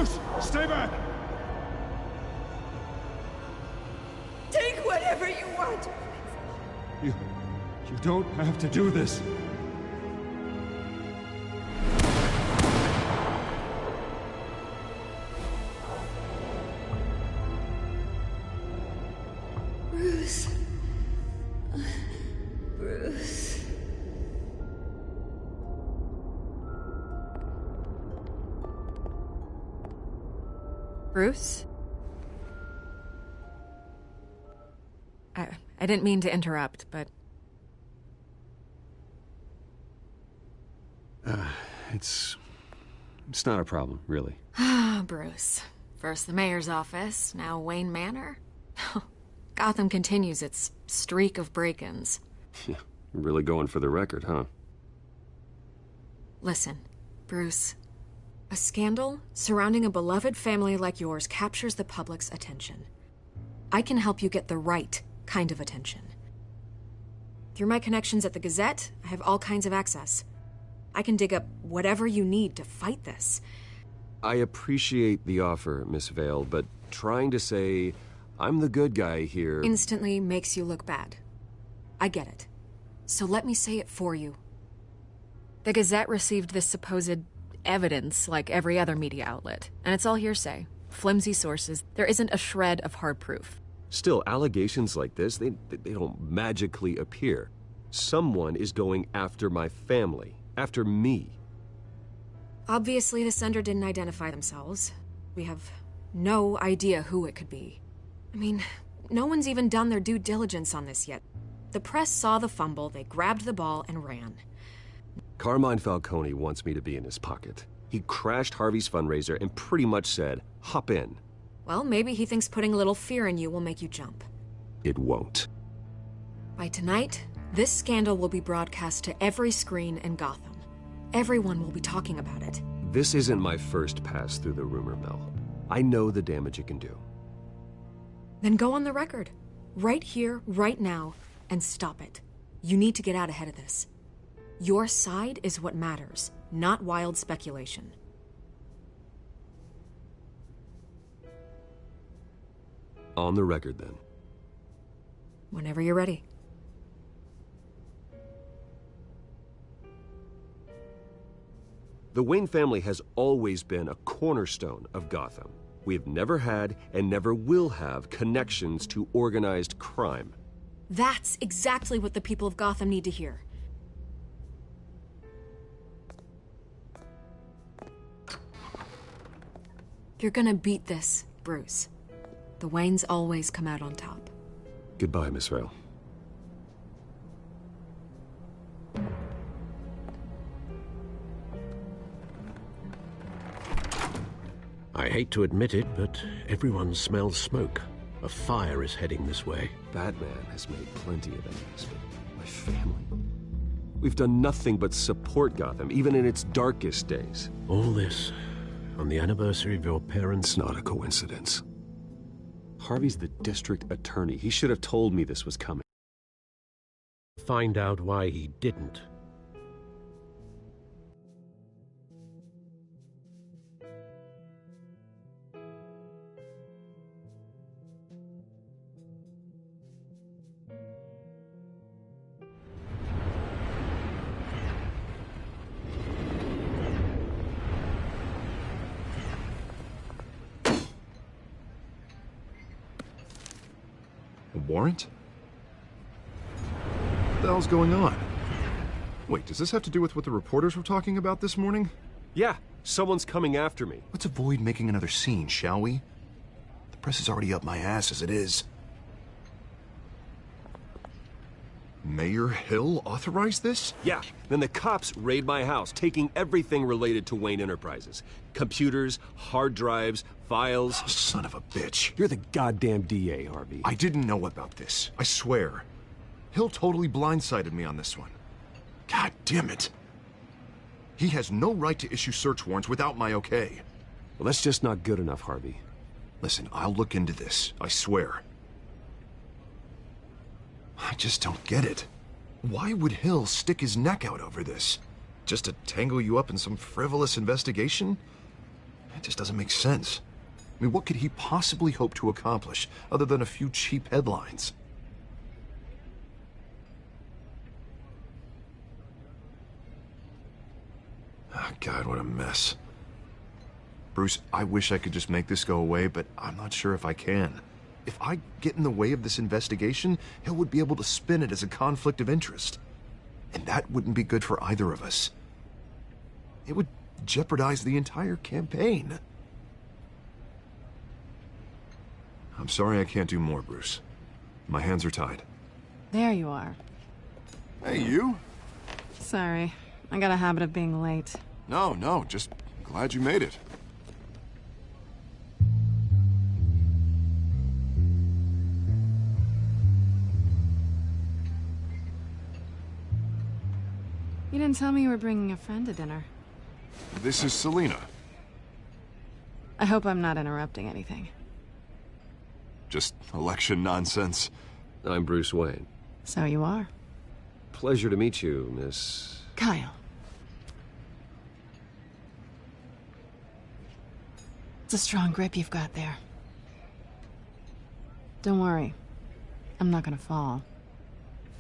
[SPEAKER 12] Bruce, stay back!
[SPEAKER 5] Take whatever you want.
[SPEAKER 12] You don't have to do this.
[SPEAKER 5] Bruce. Bruce.
[SPEAKER 6] Bruce? I didn't mean to interrupt, but...
[SPEAKER 2] It's not a problem, really.
[SPEAKER 6] Ah, Bruce. First the mayor's office, now Wayne Manor. Gotham continues its streak of break-ins.
[SPEAKER 2] Yeah, you're really going for the record, huh?
[SPEAKER 6] Listen, Bruce. A scandal surrounding a beloved family like yours captures the public's attention. I can help you get the right kind of attention. Through my connections at the Gazette, I have all kinds of access. I can dig up whatever you need to fight this.
[SPEAKER 2] I appreciate the offer, Miss Vale, but trying to say I'm the good guy here...
[SPEAKER 6] instantly makes you look bad. I get it. So let me say it for you. The Gazette received this supposed evidence like every other media outlet, and it's all hearsay. Flimsy sources. There isn't a shred of hard proof.
[SPEAKER 2] Still, allegations like this, they don't magically appear. Someone is going after my family. After me.
[SPEAKER 6] Obviously, the sender didn't identify themselves. We have no idea who it could be. I mean, no one's even done their due diligence on this yet. The press saw the fumble, they grabbed the ball and ran.
[SPEAKER 2] Carmine Falcone wants me to be in his pocket. He crashed Harvey's fundraiser and pretty much said, hop in.
[SPEAKER 6] Well, maybe he thinks putting a little fear in you will make you jump.
[SPEAKER 2] It won't.
[SPEAKER 6] By tonight, this scandal will be broadcast to every screen in Gotham. Everyone will be talking about it.
[SPEAKER 2] This isn't my first pass through the rumor mill. I know the damage it can do.
[SPEAKER 6] Then go on the record. Right here, right now, and stop it. You need to get out ahead of this. Your side is what matters, not wild speculation.
[SPEAKER 2] On the record, then.
[SPEAKER 6] Whenever you're ready.
[SPEAKER 2] The Wayne family has always been a cornerstone of Gotham. We have never had and never will have connections to organized crime.
[SPEAKER 6] That's exactly what the people of Gotham need to hear. You're gonna beat this, Bruce. The Waynes always come out on top.
[SPEAKER 2] Goodbye, Miss Vale.
[SPEAKER 7] I hate to admit it, but everyone smells smoke. A fire is heading this way.
[SPEAKER 2] Batman has made plenty of enemies, but my family... We've done nothing but support Gotham, even in its darkest days.
[SPEAKER 7] All this on the anniversary of your parents'...
[SPEAKER 2] It's not a coincidence. Harvey's the district attorney. He should have told me this was coming.
[SPEAKER 7] Find out why he didn't.
[SPEAKER 1] Warrant? What the hell's going on? Wait, does this have to do with what the reporters were talking about this morning?
[SPEAKER 2] Yeah, someone's coming after me.
[SPEAKER 1] Let's avoid making another scene, shall we? The press is already up my ass as it is. Mayor Hill authorized this?
[SPEAKER 2] Yeah, then the cops raid my house, taking everything related to Wayne Enterprises. Computers, hard drives, files.
[SPEAKER 1] Oh, son of a bitch.
[SPEAKER 2] You're the goddamn DA, Harvey.
[SPEAKER 1] I didn't know about this. I swear. Hill totally blindsided me on this one. God damn it. He has no right to issue search warrants without my okay.
[SPEAKER 2] Well, that's just not good enough, Harvey.
[SPEAKER 1] Listen, I'll look into this. I swear. I just don't get it. Why would Hill stick his neck out over this? Just to tangle you up in some frivolous investigation? It just doesn't make sense. I mean, what could he possibly hope to accomplish other than a few cheap headlines? Oh, God, what a mess. Bruce, I wish I could just make this go away, but I'm not sure if I can. If I get in the way of this investigation, Hill would be able to spin it as a conflict of interest. And that wouldn't be good for either of us. It would jeopardize the entire campaign. I'm sorry I can't do more, Bruce. My hands are tied.
[SPEAKER 19] There you are.
[SPEAKER 1] Hey, you?
[SPEAKER 19] Sorry. I got a habit of being late.
[SPEAKER 1] No, just glad you made it.
[SPEAKER 19] You didn't tell me you were bringing a friend to dinner.
[SPEAKER 1] This is Selina.
[SPEAKER 19] I hope I'm not interrupting anything.
[SPEAKER 1] Just election nonsense.
[SPEAKER 2] I'm Bruce Wayne.
[SPEAKER 19] So you are.
[SPEAKER 2] Pleasure to meet you, Miss...
[SPEAKER 19] Kyle. It's a strong grip you've got there. Don't worry. I'm not gonna fall.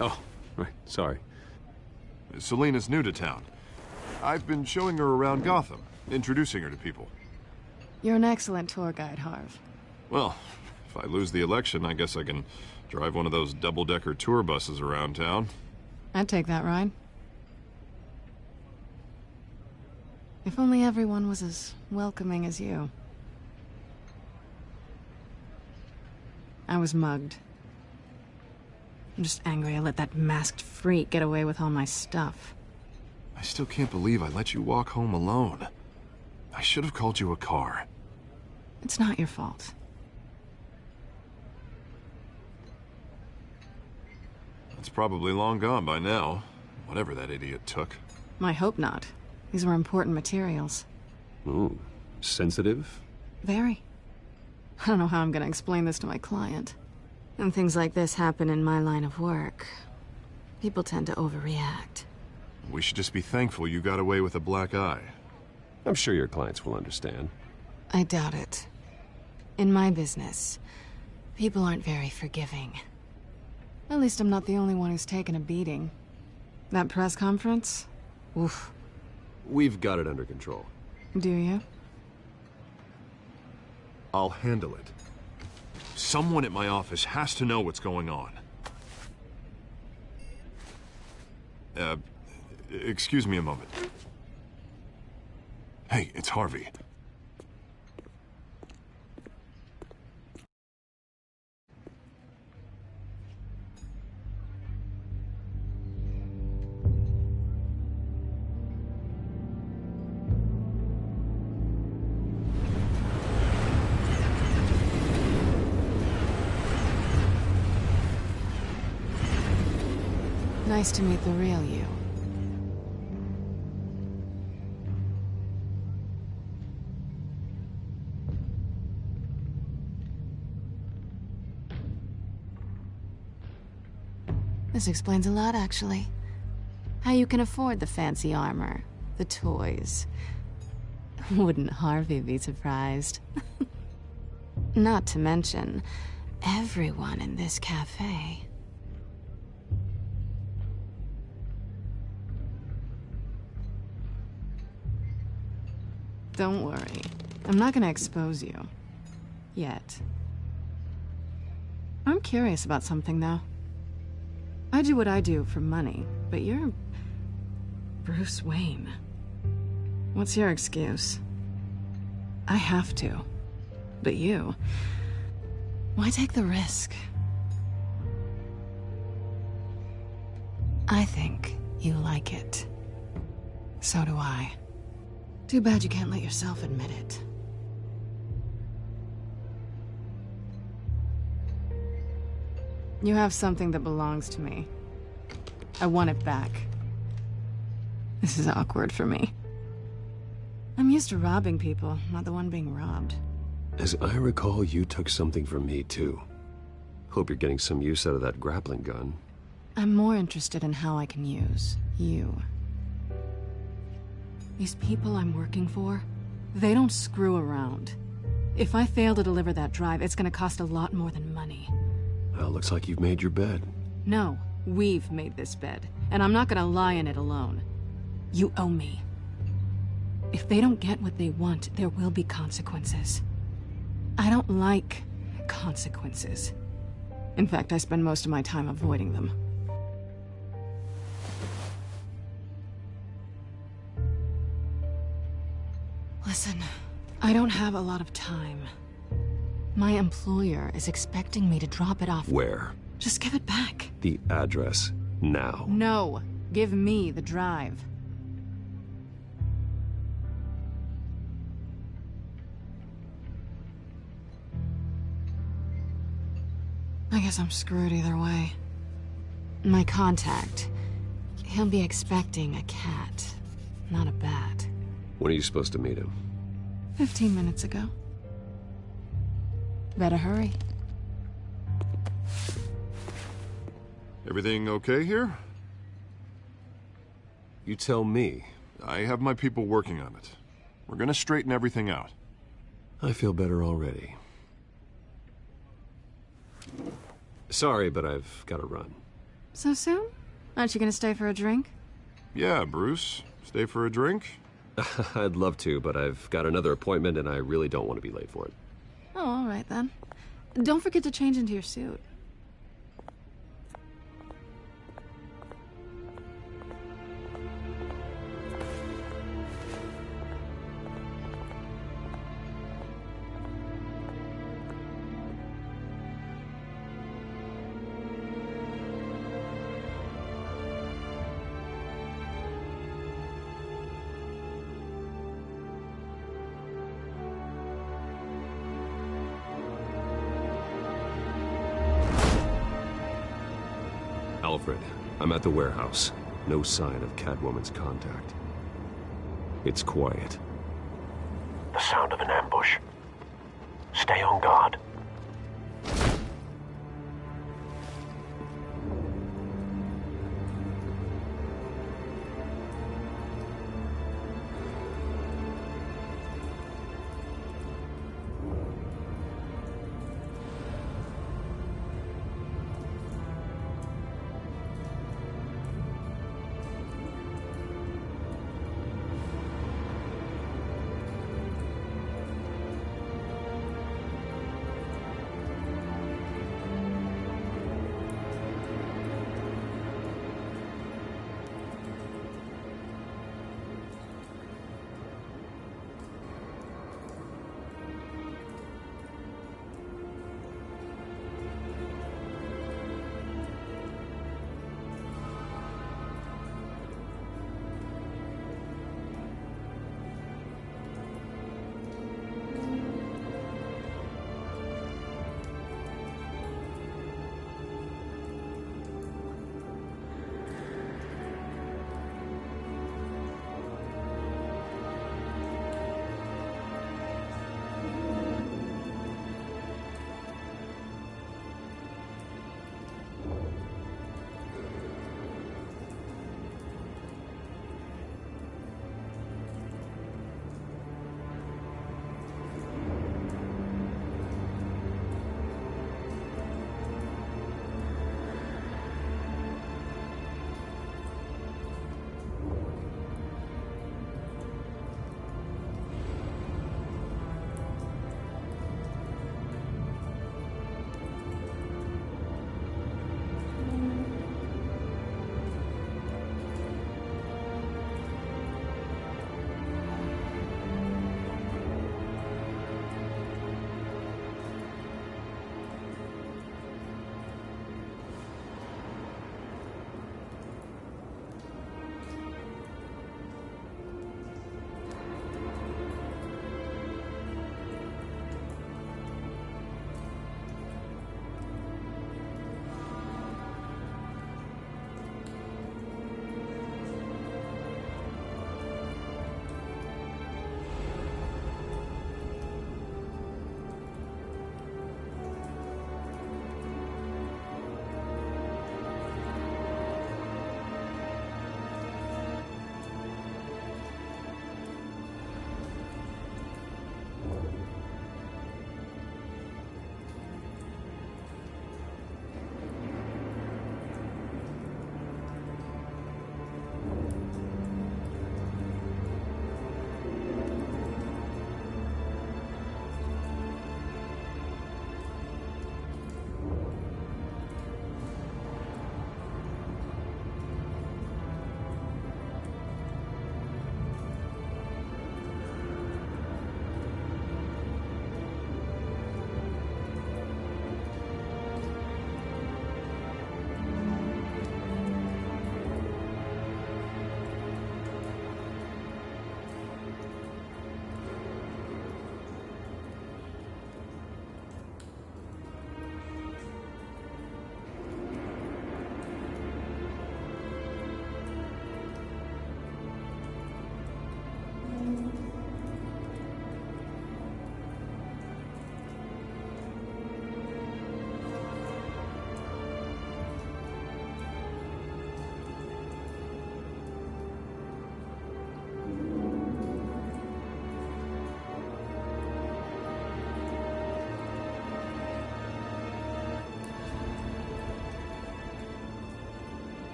[SPEAKER 2] Oh, right. Sorry.
[SPEAKER 1] Selina's new to town. I've been showing her around Gotham, introducing her to people.
[SPEAKER 19] You're an excellent tour guide, Harv.
[SPEAKER 1] Well, if I lose the election, I guess I can drive one of those double-decker tour buses around town.
[SPEAKER 19] I'd take that ride. If only everyone was as welcoming as you. I was mugged. I'm just angry I let that masked freak get away with all my stuff.
[SPEAKER 1] I still can't believe I let you walk home alone. I should have called you a car.
[SPEAKER 19] It's not your fault.
[SPEAKER 1] It's probably long gone by now, whatever that idiot took.
[SPEAKER 19] I hope not. These were important materials.
[SPEAKER 2] Ooh, sensitive?
[SPEAKER 19] Very. I don't know how I'm gonna explain this to my client. And things like this happen in my line of work. People tend to overreact.
[SPEAKER 1] We should just be thankful you got away with a black eye.
[SPEAKER 2] I'm sure your clients will understand.
[SPEAKER 19] I doubt it. In my business, people aren't very forgiving. At least I'm not the only one who's taken a beating. That press conference? Oof.
[SPEAKER 2] We've got it under control.
[SPEAKER 19] Do you?
[SPEAKER 1] I'll handle it. Someone at my office has to know what's going on. Excuse me a moment. Hey, it's Harvey.
[SPEAKER 19] Nice to meet the real you. This explains a lot, actually. How you can afford the fancy armor, the toys. Wouldn't Harvey be surprised? Not to mention, everyone in this cafe. Don't worry. I'm not gonna expose you. Yet. I'm curious about something, though. I do what I do for money, but you're... Bruce Wayne. What's your excuse? I have to. But you... Why take the risk? I think you like it. So do I. Too bad you can't let yourself admit it. You have something that belongs to me. I want it back. This is awkward for me. I'm used to robbing people, not the one being robbed.
[SPEAKER 2] As I recall, you took something from me, too. Hope you're getting some use out of that grappling gun.
[SPEAKER 19] I'm more interested in how I can use you. These people I'm working for, They don't screw around. If I fail to deliver that drive, it's gonna cost a lot more than money.
[SPEAKER 2] Well, looks like you've made your bed.
[SPEAKER 19] No, we've made this bed, and I'm not gonna lie in it alone. You owe me. If they don't get what they want, there will be consequences. I don't like consequences. In fact, I spend most of my time avoiding them. Listen, I don't have a lot of time. My employer is expecting me to drop it off.
[SPEAKER 2] Where?
[SPEAKER 19] Just give it back.
[SPEAKER 2] The address, now.
[SPEAKER 19] No, give me the drive. I guess I'm screwed either way. My contact, he'll be expecting a cat, not a bat.
[SPEAKER 2] When are you supposed to meet him?
[SPEAKER 19] 15 minutes ago. Better hurry.
[SPEAKER 1] Everything okay here?
[SPEAKER 2] You tell me.
[SPEAKER 1] I have my people working on it. We're gonna straighten everything out.
[SPEAKER 2] I feel better already. Sorry, but I've got to run.
[SPEAKER 19] So soon? Aren't you gonna stay for a drink?
[SPEAKER 1] Yeah, Bruce. Stay for a drink?
[SPEAKER 2] I'd love to, but I've got another appointment and I really don't want to be late for it.
[SPEAKER 19] Oh, all right then. Don't forget to change into your suit.
[SPEAKER 2] Alfred, I'm at the warehouse. No sign of Catwoman's contact. It's quiet.
[SPEAKER 18] The sound of an ambush. Stay on guard.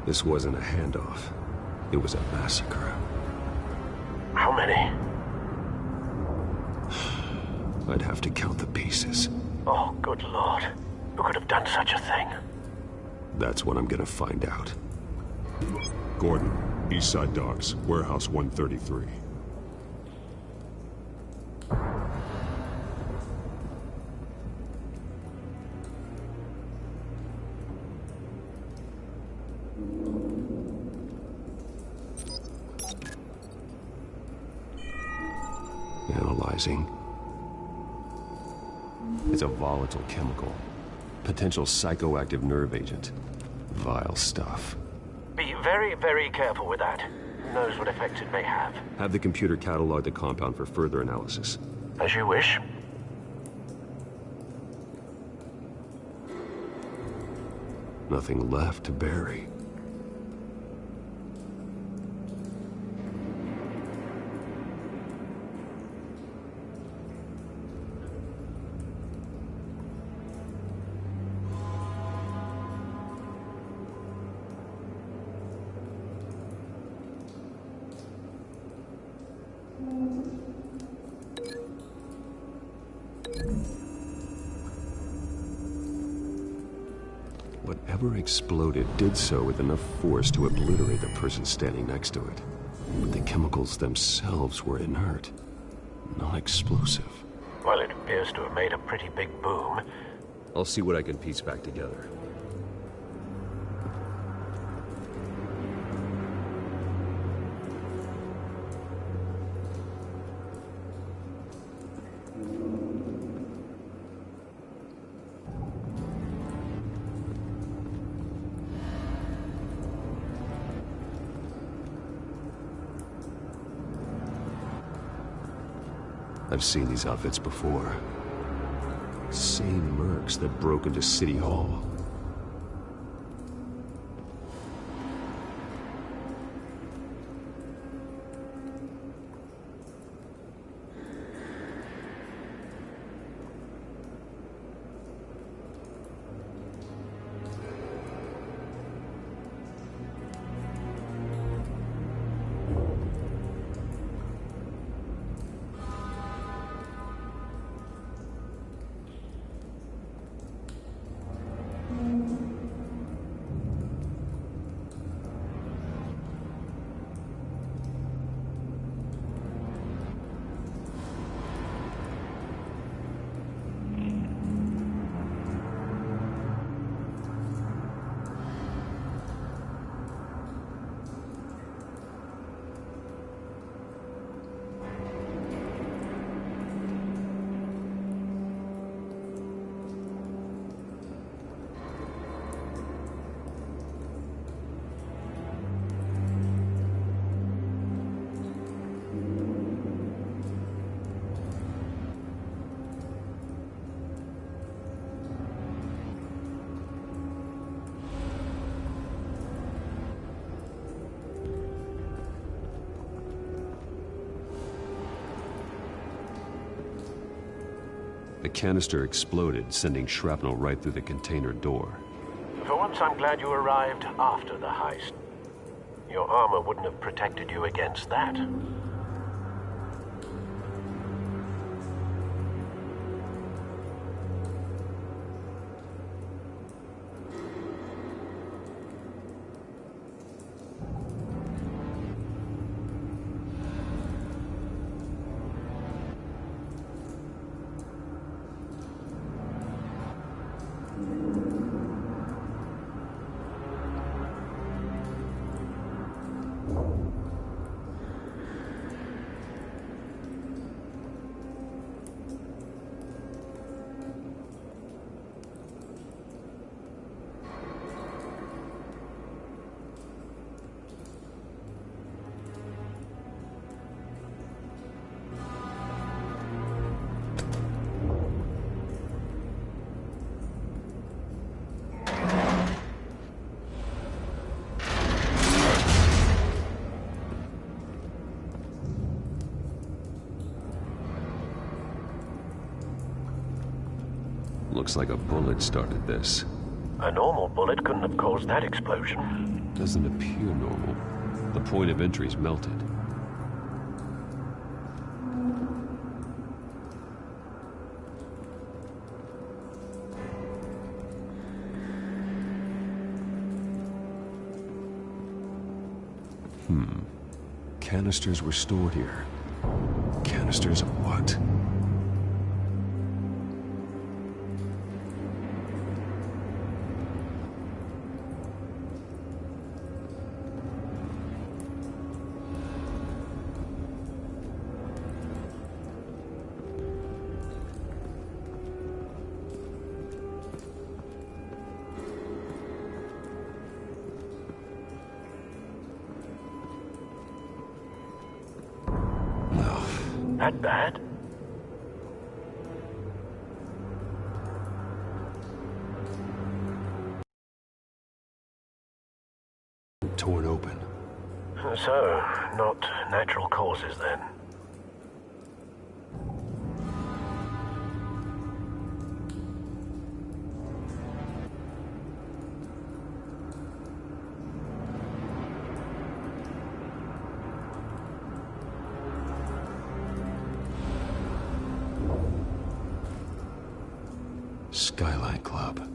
[SPEAKER 2] This wasn't a handoff. It was a massacre.
[SPEAKER 18] How many?
[SPEAKER 2] I'd have to count the pieces.
[SPEAKER 18] Oh, good Lord. Who could have done such a thing?
[SPEAKER 2] That's what I'm gonna find out.
[SPEAKER 20] Gordon, Eastside Docks, Warehouse 133.
[SPEAKER 2] Analyzing. It's a volatile chemical. Potential psychoactive nerve agent. Vile stuff.
[SPEAKER 18] Be very, very careful with that. Who knows what effects it may have.
[SPEAKER 2] Have the computer catalog the compound for further analysis.
[SPEAKER 18] As you wish.
[SPEAKER 2] Nothing left to bury. Whatever exploded did so with enough force to obliterate the person standing next to it. But the chemicals themselves were inert, non-explosive.
[SPEAKER 18] Well, it appears to have made a pretty big boom.
[SPEAKER 2] I'll see what I can piece back together. I've seen these outfits before. Same mercs that broke into City Hall. The canister exploded, sending shrapnel right through the container door.
[SPEAKER 18] For once, I'm glad you arrived after the heist. Your armor wouldn't have protected you against that.
[SPEAKER 2] Looks like a bullet started this.
[SPEAKER 18] A normal bullet couldn't have caused that explosion.
[SPEAKER 2] Doesn't appear normal. The point of entry's melted. Canisters were stored here. Canisters of what?
[SPEAKER 18] That bad?
[SPEAKER 2] Torn open.
[SPEAKER 18] So, not natural causes then.
[SPEAKER 2] Skyline Club.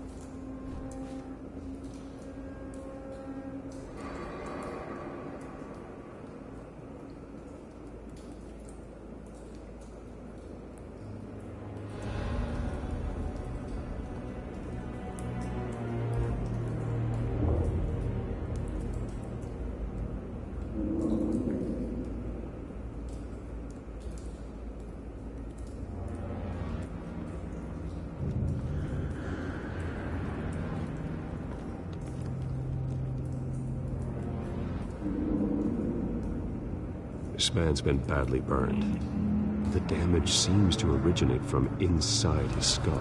[SPEAKER 2] This man's been badly burned. The damage seems to originate from inside his skull.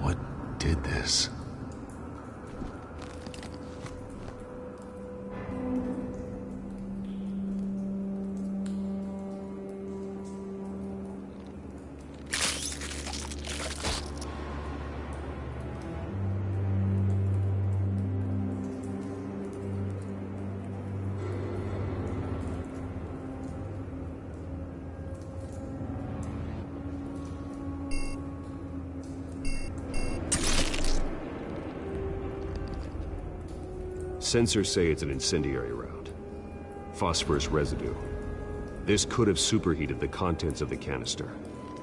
[SPEAKER 2] What did this? Sensors say it's an incendiary round. Phosphorus residue. This could have superheated the contents of the canister,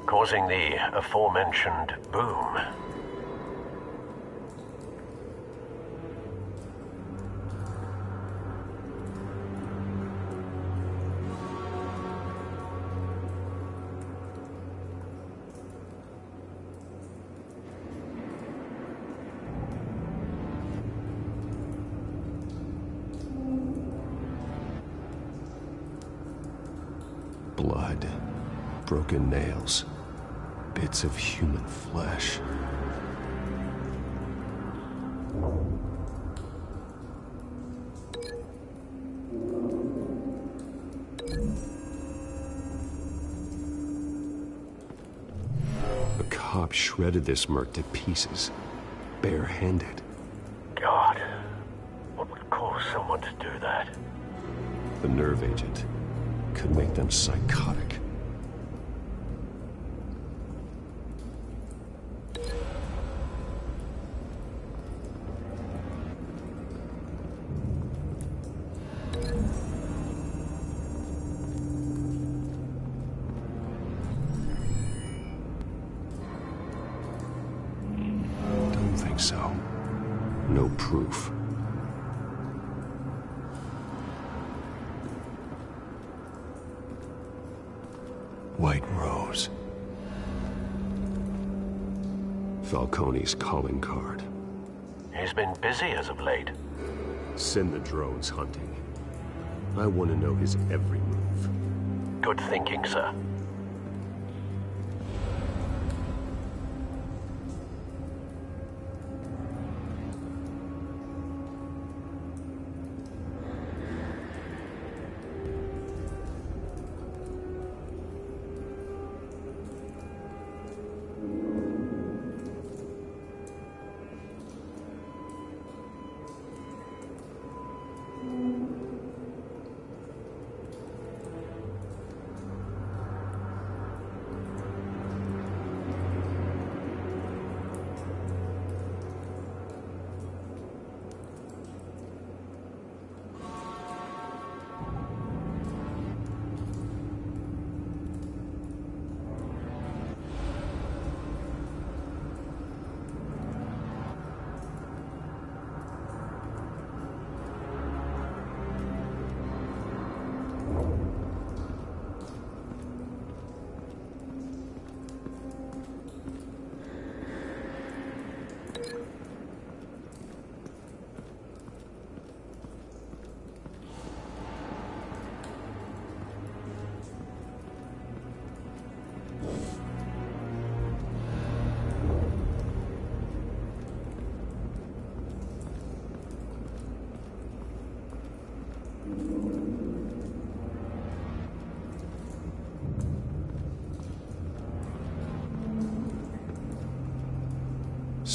[SPEAKER 18] Causing the aforementioned boom.
[SPEAKER 2] Blood, broken nails, bits of human flesh. A cop shredded this merc to pieces, barehanded.
[SPEAKER 18] God, what would cause someone to do that?
[SPEAKER 2] The nerve agent could make them psychotic. Don't think so. No proof. White Rose. Falcone's calling card.
[SPEAKER 18] He's been busy as of late.
[SPEAKER 2] Send the drones hunting. I want to know his every move.
[SPEAKER 18] Good thinking, sir.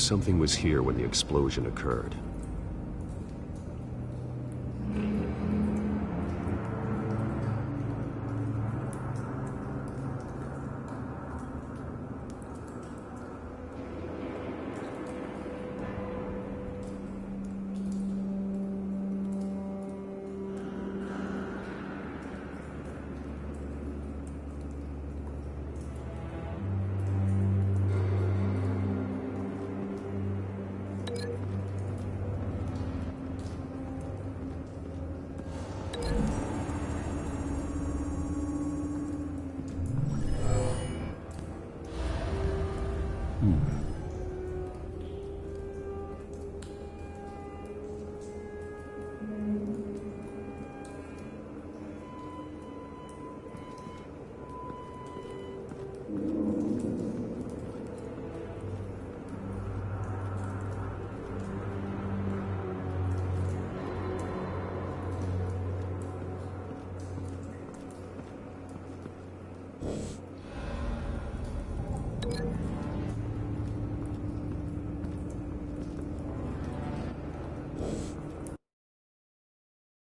[SPEAKER 2] something was here when the explosion occurred.